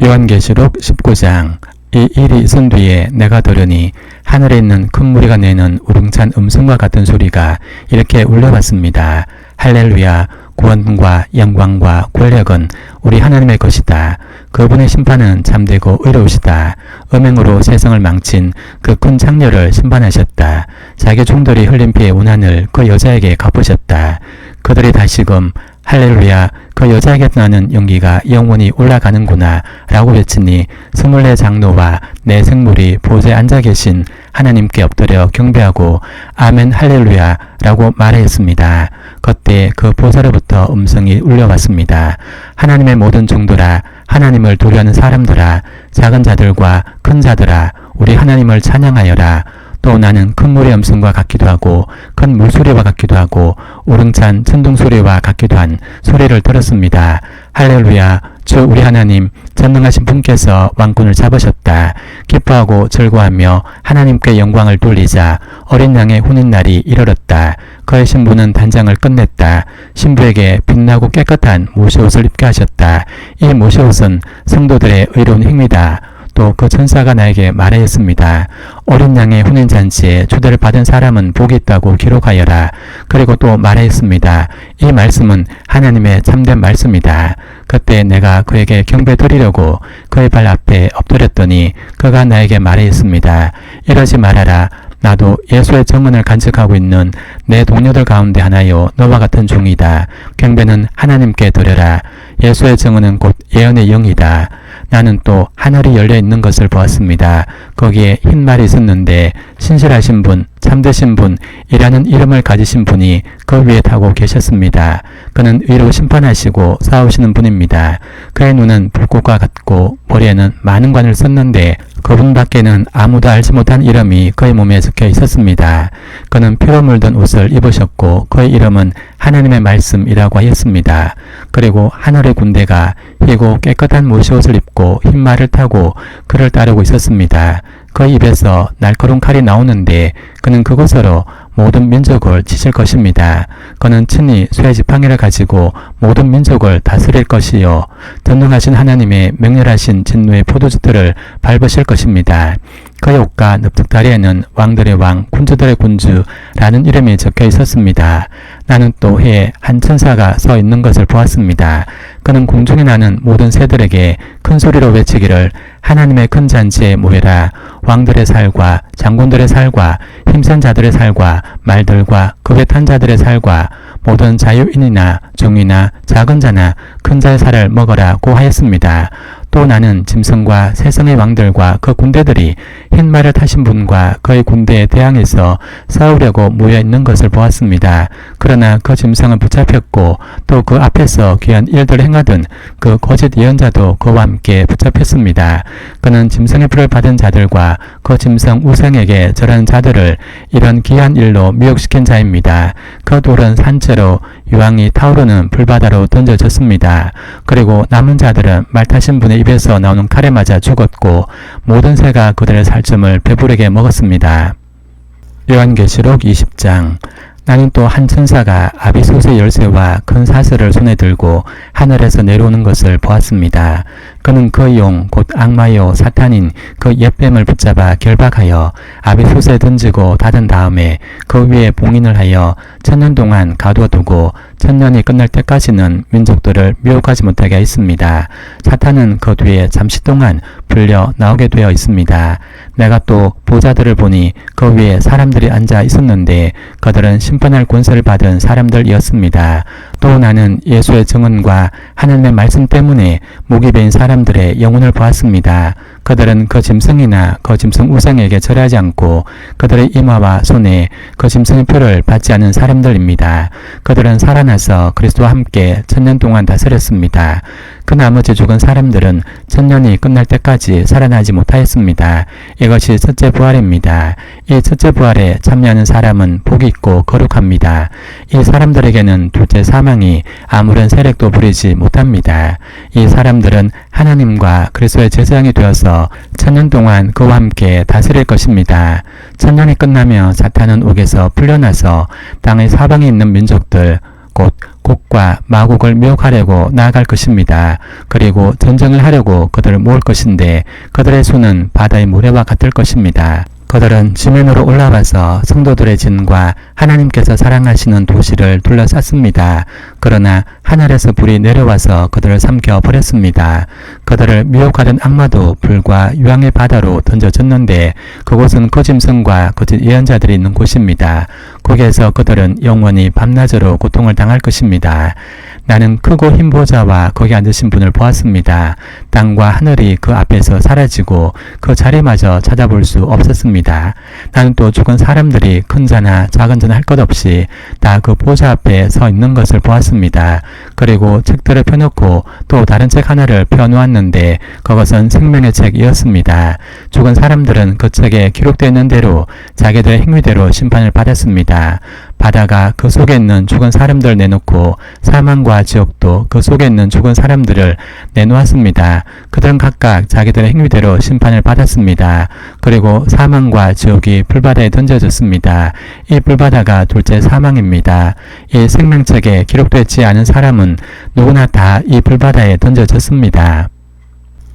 요한계시록 19장. 이 일이 있은 뒤에 내가 들으니 하늘에 있는 큰 무리가 내는 우렁찬 음성과 같은 소리가 이렇게 울려왔습니다. 할렐루야! 구원과 영광과 권력은 우리 하나님의 것이다. 그분의 심판은 참되고 의로우시다. 음행으로 세상을 망친 그 큰 장렬을 심판하셨다. 자기 종들이 흘린 피의 원한을 그 여자에게 갚으셨다. 그들이 다시금 할렐루야, 그 여자에게 나는 연기가 영원히 올라가는구나 라고 외치니 24 장로와 네 생물이 보좌에 앉아 계신 하나님께 엎드려 경배하고 아멘 할렐루야 라고 말하였습니다. 그때 그 보좌로부터 음성이 울려왔습니다. 하나님의 모든 종들아, 하나님을 두려워하는 사람들아, 작은 자들과 큰 자들아, 우리 하나님을 찬양하여라. 또 나는 큰 물의 음성과 같기도 하고 큰 물소리와 같기도 하고 우렁찬 천둥소리와 같기도 한 소리를 들었습니다. 할렐루야! 주 우리 하나님 전능하신 분께서 왕권을 잡으셨다. 기뻐하고 즐거워하며 하나님께 영광을 돌리자. 어린 양의 혼인날이 이르렀다. 그의 신부는 단장을 끝냈다. 신부에게 빛나고 깨끗한 모시옷을 입게 하셨다. 이 모시옷은 성도들의 의로운 행위다. 또 그 천사가 나에게 말하였습니다. 어린 양의 혼인잔치에 초대를 받은 사람은 복이 있다고 기록하여라. 그리고 또 말하였습니다. 이 말씀은 하나님의 참된 말씀이다. 그때 내가 그에게 경배 드리려고 그의 발 앞에 엎드렸더니 그가 나에게 말하였습니다. 이러지 말아라. 나도 예수의 정언을 간직하고 있는 내 동료들 가운데 하나요 너와 같은 종이다. 경배는 하나님께 드려라. 예수의 정언은 곧 예언의 영이다. 나는 또 하늘이 열려있는 것을 보았습니다. 거기에 흰 말이 있었는데 신실하신 분, 참되신 분, 이라는 이름을 가지신 분이 그 위에 타고 계셨습니다. 그는 의로 심판하시고 싸우시는 분입니다. 그의 눈은 불꽃과 같고 머리에는 많은 관을 썼는데 그분 밖에는 아무도 알지 못한 이름이 그의 몸에 적혀 있었습니다. 그는 피로 물든 옷을 입으셨고 그의 이름은 하나님의 말씀이라고 하였습니다. 그리고 하늘의 군대가 희고 깨끗한 모시옷을 입고 흰 말을 타고 그를 따르고 있었습니다. 그 입에서 날카로운 칼이 나오는데 그는 그것으로 모든 민족을 치실 것입니다. 그는 친히 쇠 지팡이를 가지고 모든 민족을 다스릴 것이요 전능하신 하나님의 맹렬하신 진노의 포도주들을 밟으실 것입니다. 그의 옷과 넓적다리에는 왕들의 왕, 군주들의 군주라는 이름이 적혀 있었습니다. 나는 또 해에 한 천사가 서 있는 것을 보았습니다. 그는 공중에 나는 모든 새들에게 큰 소리로 외치기를 하나님의 큰 잔치에 모여라. 왕들의 살과 장군들의 살과 힘센 자들의 살과 말들과 급에 탄 자들의 살과 모든 자유인이나 종이나 작은 자나 큰 자의 살을 먹어라고 하였습니다. 또 나는 짐승과 세상의 왕들과 그 군대들이 흰 말을 타신 분과 그의 군대에 대항해서 싸우려고 모여 있는 것을 보았습니다. 그러나 그 짐승은 붙잡혔고 또 그 앞에서 귀한 일들을 행하던 그 거짓 예언자도 그와 함께 붙잡혔습니다. 그는 짐승의 풀을 받은 자들과 그 짐승 우상에게 절하는 자들을 이런 귀한 일로 미혹시킨 자입니다. 그 돌은 산채로 유황이 타오르는 불바다로 던져졌습니다. 그리고 남은 자들은 말 타신 분의 입에서 나오는 칼에 맞아 죽었고 모든 새가 그들의 살점을 배부르게 먹었습니다. 요한계시록 20장. 나는 또 한 천사가 아비솥의 열쇠와 큰 사슬을 손에 들고 하늘에서 내려오는 것을 보았습니다. 그는 그 용 곧 악마요 사탄인 그 옛뱀을 붙잡아 결박하여 아비솥에 던지고 닫은 다음에 그 위에 봉인을 하여 1000년 동안 가둬두고 1000년이 끝날 때까지는 민족들을 미혹하지 못하게 했습니다. 사탄은 그 뒤에 잠시 동안 풀려 나오게 되어 있습니다. 내가 또 보좌들을 보니 그 위에 사람들이 앉아 있었는데 그들은 심판할 권세를 받은 사람들이었습니다. 또 나는 예수의 증언과 하나님의 말씀 때문에 목이 베인 사람들의 영혼을 보았습니다. 그들은 그 짐승이나 그 짐승 우상에게 절하지 않고 그들의 이마와 손에 그 짐승의 표를 받지 않은 사람들입니다. 그들은 살아나서 그리스도와 함께 1000년 동안 다스렸습니다. 그 나머지 죽은 사람들은 1000년이 끝날 때까지 살아나지 못하였습니다. 이것이 첫째 부활입니다. 이 첫째 부활에 참여하는 사람은 복이 있고 거룩합니다. 이 사람들에게는 둘째 사망이 아무런 세력도 부리지 못합니다. 이 사람들은 하나님과 그리스도의 제사장이 되어서 1000년 동안 그와 함께 다스릴 것입니다. 1000년이 끝나며 사탄은 옥에서 풀려나서 땅의 사방에 있는 민족들 곧 곡과 마곡을 미혹하려고 나아갈 것입니다. 그리고 전쟁을 하려고 그들을 모을 것인데 그들의 수는 바다의 모래와 같을 것입니다. 그들은 지면으로 올라와서 성도들의 진과 하나님께서 사랑하시는 도시를 둘러쌌습니다. 그러나 하늘에서 불이 내려와서 그들을 삼켜 버렸습니다. 그들을 미혹하던 악마도 불과 유황의 바다로 던져졌는데 그곳은 그 짐승과 거짓 예언자들이 있는 곳입니다. 거기에서 그들은 영원히 밤낮으로 고통을 당할 것입니다. 나는 크고 흰 보좌와 거기 앉으신 분을 보았습니다. 땅과 하늘이 그 앞에서 사라지고 그 자리마저 찾아볼 수 없었습니다. 나는 또 죽은 사람들이 큰 자나 작은 자나 할 것 없이 다 그 보좌 앞에 서 있는 것을 보았습니다. 그리고 책들을 펴놓고 또 다른 책 하나를 펴놓았는데 그것은 생명의 책이었습니다. 죽은 사람들은 그 책에 기록되어 있는 대로 자기들의 행위대로 심판을 받았습니다. 바다가 그 속에 있는 죽은 사람들을 내놓고 사망과 지옥도 그 속에 있는 죽은 사람들을 내놓았습니다. 그들은 각각 자기들의 행위대로 심판을 받았습니다. 그리고 사망과 지옥이 불바다에 던져졌습니다. 이 불바다가 둘째 사망입니다. 이 생명책에 기록되지 않은 사람은 누구나 다 이 불바다에 던져졌습니다.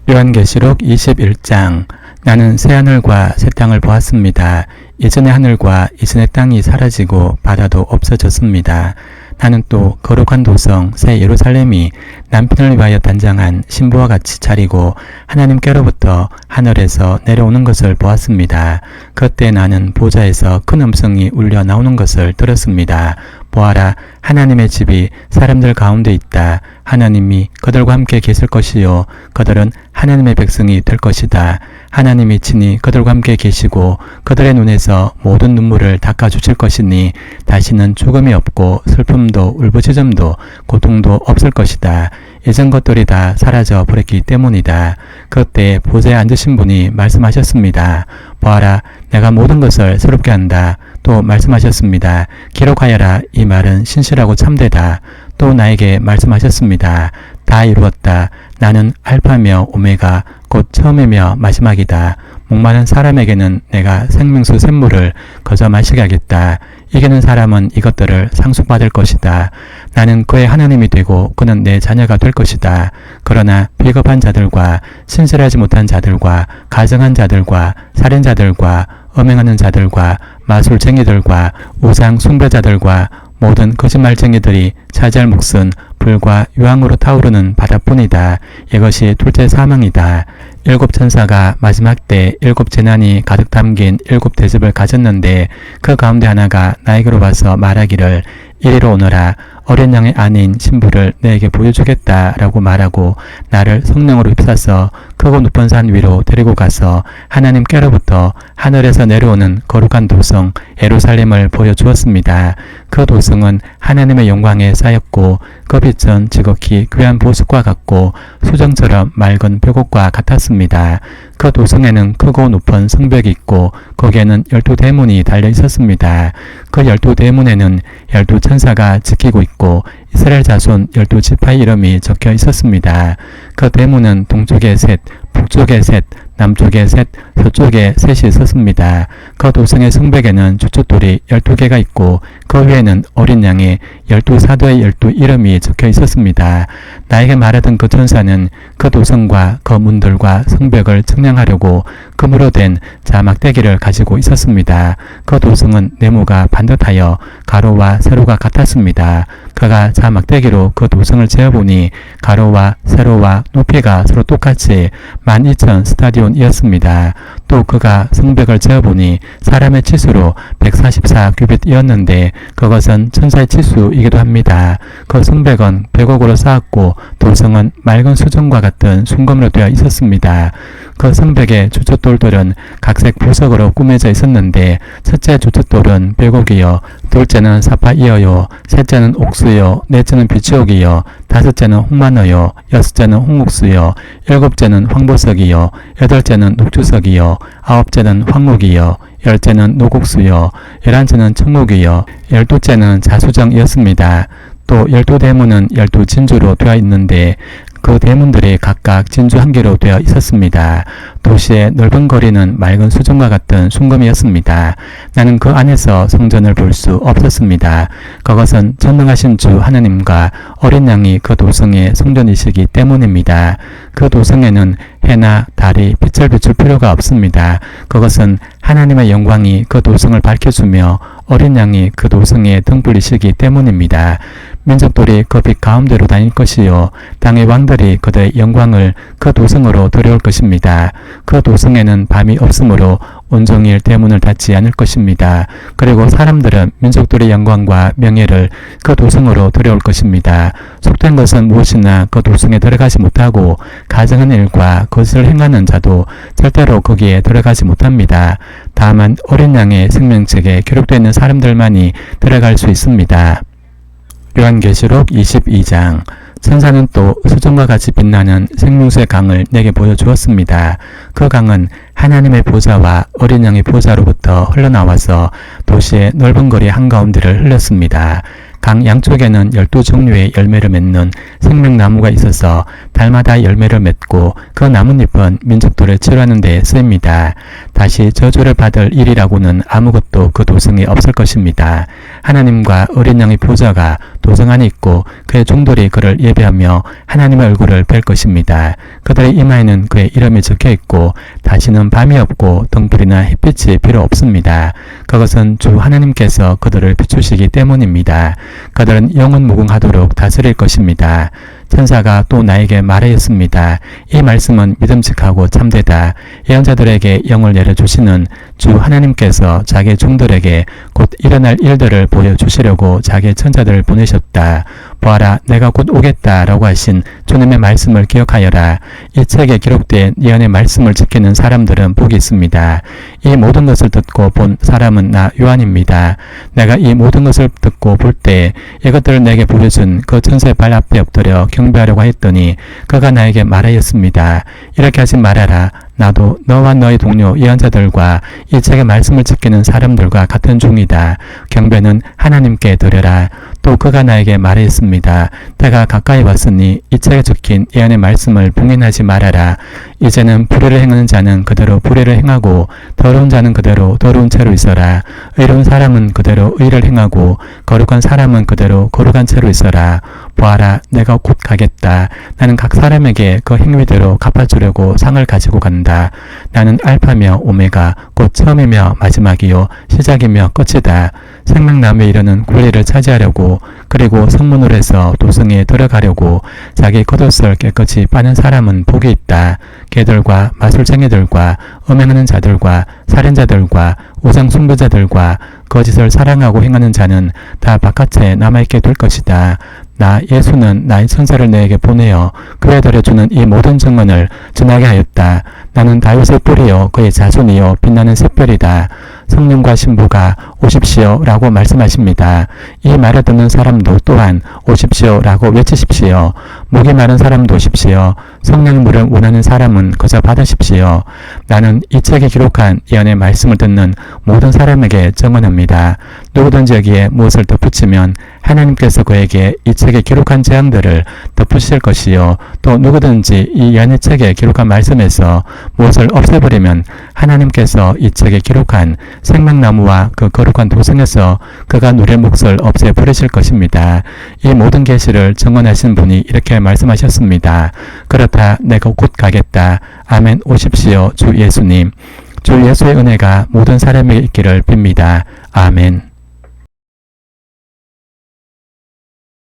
요한계시록 21장. 나는 새 하늘과 새 땅을 보았습니다. 이전의 하늘과 이전의 땅이 사라지고 바다도 없어졌습니다. 나는 또 거룩한 도성 새 예루살렘이 남편을 위하여 단장한 신부와 같이 차리고 하나님께로부터 하늘에서 내려오는 것을 보았습니다. 그때 나는 보좌에서 큰 음성이 울려 나오는 것을 들었습니다. 보아라, 하나님의 집이 사람들 가운데 있다. 하나님이 그들과 함께 계실 것이요 그들은 하나님의 백성이 될 것이다. 하나님이 친히 그들과 함께 계시고 그들의 눈에서 모든 눈물을 닦아주실 것이니 다시는 죽음이 없고 슬픔도 울부짖음도 고통도 없을 것이다. 예전 것들이 다 사라져 버렸기 때문이다. 그때 보좌에 앉으신 분이 말씀하셨습니다. 보아라, 내가 모든 것을 새롭게 한다. 또 말씀하셨습니다. 기록하여라. 이 말은 신실하고 참되다. 또 나에게 말씀하셨습니다. 다 이루었다. 나는 알파며 오메가 곧 처음이며 마지막이다. 목마른 사람에게는 내가 생명수 샘물을 거저 마시게 하겠다. 이기는 사람은 이것들을 상속받을 것이다. 나는 그의 하나님이 되고 그는 내 자녀가 될 것이다. 그러나 비겁한 자들과 신실하지 못한 자들과 가증한 자들과 살인자들과 음행하는 자들과 마술쟁이들과 우상 숭배자들과 모든 거짓말쟁이들이 차지할 몫은 불과 유황으로 타오르는 바다뿐이다. 이것이 둘째 사망이다. 일곱 천사가 마지막 때 일곱 재난이 가득 담긴 일곱 대접을 가졌는데 그 가운데 하나가 나에게로 와서 말하기를 이리로 오너라. 어린 양의 아내인 신부를 내게 보여주겠다 라고 말하고 나를 성령으로 휩싸서 크고 높은 산 위로 데리고 가서 하나님께로부터 하늘에서 내려오는 거룩한 도성 예루살렘을 보여주었습니다. 그 도성은 하나님의 영광에 쌓였고 그 빛은 지극히 귀한 보석과 같고 수정처럼 맑은 벽옥과 같았습니다. 그 도성에는 크고 높은 성벽이 있고 거기에는 12대문이 달려 있었습니다. 그 12대문에는 12천사가 지키고 있고 이스라엘 자손 12지파의 이름이 적혀 있었습니다. 그 대문은 동쪽에 셋, 북쪽에 셋, 남쪽에 셋, 서쪽에 셋이 있었습니다. 그 도성의 성벽에는 주춧돌이 12개가 있고 그 위에는 어린 양의 12사도의 12 이름이 적혀 있었습니다. 나에게 말하던 그 천사는 그 도성과 그 문들과 성벽을 측량하려고 금으로 된 자막대기를 가지고 있었습니다. 그 도성은 네모가 반듯하여 가로와 세로가 같았습니다. 그가 자막대기로 그 도성을 재어보니 가로와 세로와 높이가 서로 똑같이 12,000 스타디온이었습니다. 또 그가 성벽을 재어보니 사람의 치수로 144 규빗이었는데 그것은 천사의 치수이기도 합니다. 그 성벽은 백옥으로 쌓았고 도성은 맑은 수정과 같은 순금으로 되어 있었습니다. 그 성벽의 주춧돌들은 각색 보석으로 꾸며져 있었는데 첫째 주춧돌은 백옥이요, 둘째는 사파이어요, 셋째는 옥수요, 넷째는 비치옥이요, 다섯째는 홍만어요, 여섯째는 홍옥수요, 일곱째는 황보석이요, 여덟째는 녹주석이요, 아홉째는 황목이요, 열째는 노곡수요, 11째는 청목이요, 12째는 자수정이었습니다. 또 12대문은 12진주로 되어 있는데 그 대문들이 각각 진주 한 개로 되어 있었습니다. 도시의 넓은 거리는 맑은 수정과 같은 순금이었습니다. 나는 그 안에서 성전을 볼 수 없었습니다. 그것은 전능하신 주 하나님과 어린 양이 그 도성의 성전이시기 때문입니다. 그 도성에는 해나 달이 빛을 비출 필요가 없습니다. 그것은 하나님의 영광이 그 도성을 밝혀주며 어린 양이 그 도성의 등불이시기 때문입니다. 민족들이 그 빛 가운데로 다닐 것이요, 땅의 왕들이 그들의 영광을 그 도성으로 들여올 것입니다. 그 도성에는 밤이 없으므로 온종일 대문을 닫지 않을 것입니다. 그리고 사람들은 민족들의 영광과 명예를 그 도성으로 들여올 것입니다. 속된 것은 무엇이나 그 도성에 들어가지 못하고 가증한 일과 거짓을 행하는 자도 절대로 거기에 들어가지 못합니다. 다만 어린 양의 생명책에 기록되어 있는 사람들만이 들어갈 수 있습니다. 요한계시록 22장. 천사는 또 수정과 같이 빛나는 생명수의 강을 내게 보여주었습니다. 그 강은 하나님의 보좌와 어린 양의 보좌로부터 흘러나와서 도시의 넓은 거리 한가운데를 흘렸습니다. 강 양쪽에는 12종류의 열매를 맺는 생명나무가 있어서 달마다 열매를 맺고 그 나뭇잎은 민족들을 치료하는 데 쓰입니다. 다시 저주를 받을 일이라고는 아무것도 그 도성에 없을 것입니다. 하나님과 어린 양의 보좌가 도성 안에 있고 그의 종들이 그를 예배하며 하나님의 얼굴을 뵐 것입니다. 그들의 이마에는 그의 이름이 적혀 있고 다시는 밤이 없고 등불이나 햇빛이 필요 없습니다. 그것은 주 하나님께서 그들을 비추시기 때문입니다. 그들은 영원 무궁하도록 다스릴 것입니다. 천사가 또 나에게 말하였습니다. 이 말씀은 믿음직하고 참되다. 예언자들에게 영을 내려주시는 주 하나님께서 자기 종들에게 곧 일어날 일들을 보여주시려고 자기 천사들을 보내셨다. 보아라, 내가 곧 오겠다 라고 하신 주님의 말씀을 기억하여라. 이 책에 기록된 예언의 말씀을 지키는 사람들은 복이 있습니다. 이 모든 것을 듣고 본 사람은 나 요한입니다. 내가 이 모든 것을 듣고 볼 때 이것들을 내게 보여준 그 천사의 발 앞에 엎드려 경배하려고 했더니 그가 나에게 말하였습니다. 이렇게 하지 말아라. 나도 너와 너의 동료 예언자들과 이 책의 말씀을 지키는 사람들과 같은 종이다. 경배는 하나님께 드려라. 또 그가 나에게 말하였습니다. 때가 가까이 왔으니 이 책에 적힌 예언의 말씀을 봉인하지 말아라. 이제는 불의를 행하는 자는 그대로 불의를 행하고 더러운 자는 그대로 더러운 채로 있어라. 의로운 사람은 그대로 의를 행하고 거룩한 사람은 그대로 거룩한 채로 있어라. 보아라, 내가 곧 가겠다. 나는 각 사람에게 그 행위대로 갚아주려고 상을 가지고 간다. 나는 알파며 오메가, 곧 처음이며 마지막이요 시작이며 끝이다. 생명나무에 이르는 권리를 차지하려고, 그리고 성문으로 해서 도성에 들어가려고 자기 겉옷을 깨끗이 빠는 사람은 복이 있다. 개들과 마술쟁이들과 음행하는 자들과 살인자들과 우상 숭배자들과 거짓을 사랑하고 행하는 자는 다 바깥에 남아있게 될 것이다. 나 예수는 나의 천사를 너에게 보내어 그에 들여주는 이 모든 증언을 전하게 하였다. 나는 다윗의 뿌리요 그의 자손이요 빛나는 샛별이다. 성령과 신부가 오십시오 라고 말씀하십니다. 이 말을 듣는 사람도 또한 오십시오 라고 외치십시오. 목이 마른 사람도 오십시오. 성령물을 원하는 사람은 그저 받으십시오. 나는 이 책에 기록한 예언의 말씀을 듣는 모든 사람에게 증언합니다. 누구든지 여기에 무엇을 덧붙이면 하나님께서 그에게 이 책에 기록한 재앙들을 덧붙이실 것이요, 또 누구든지 이 예언의 책에 기록한 말씀에서 무엇을 없애버리면 하나님께서 이 책에 기록한 생명나무와 그 거룩한 도성에서 그가 누릴 몫을 없애버리실 것입니다. 이 모든 계시를 증언하신 분이 이렇게 말씀하셨습니다. 그렇다, 내가 곧 가겠다. 아멘. 오십시오 주 예수님. 주 예수의 은혜가 모든 사람에게 있기를 빕니다. 아멘.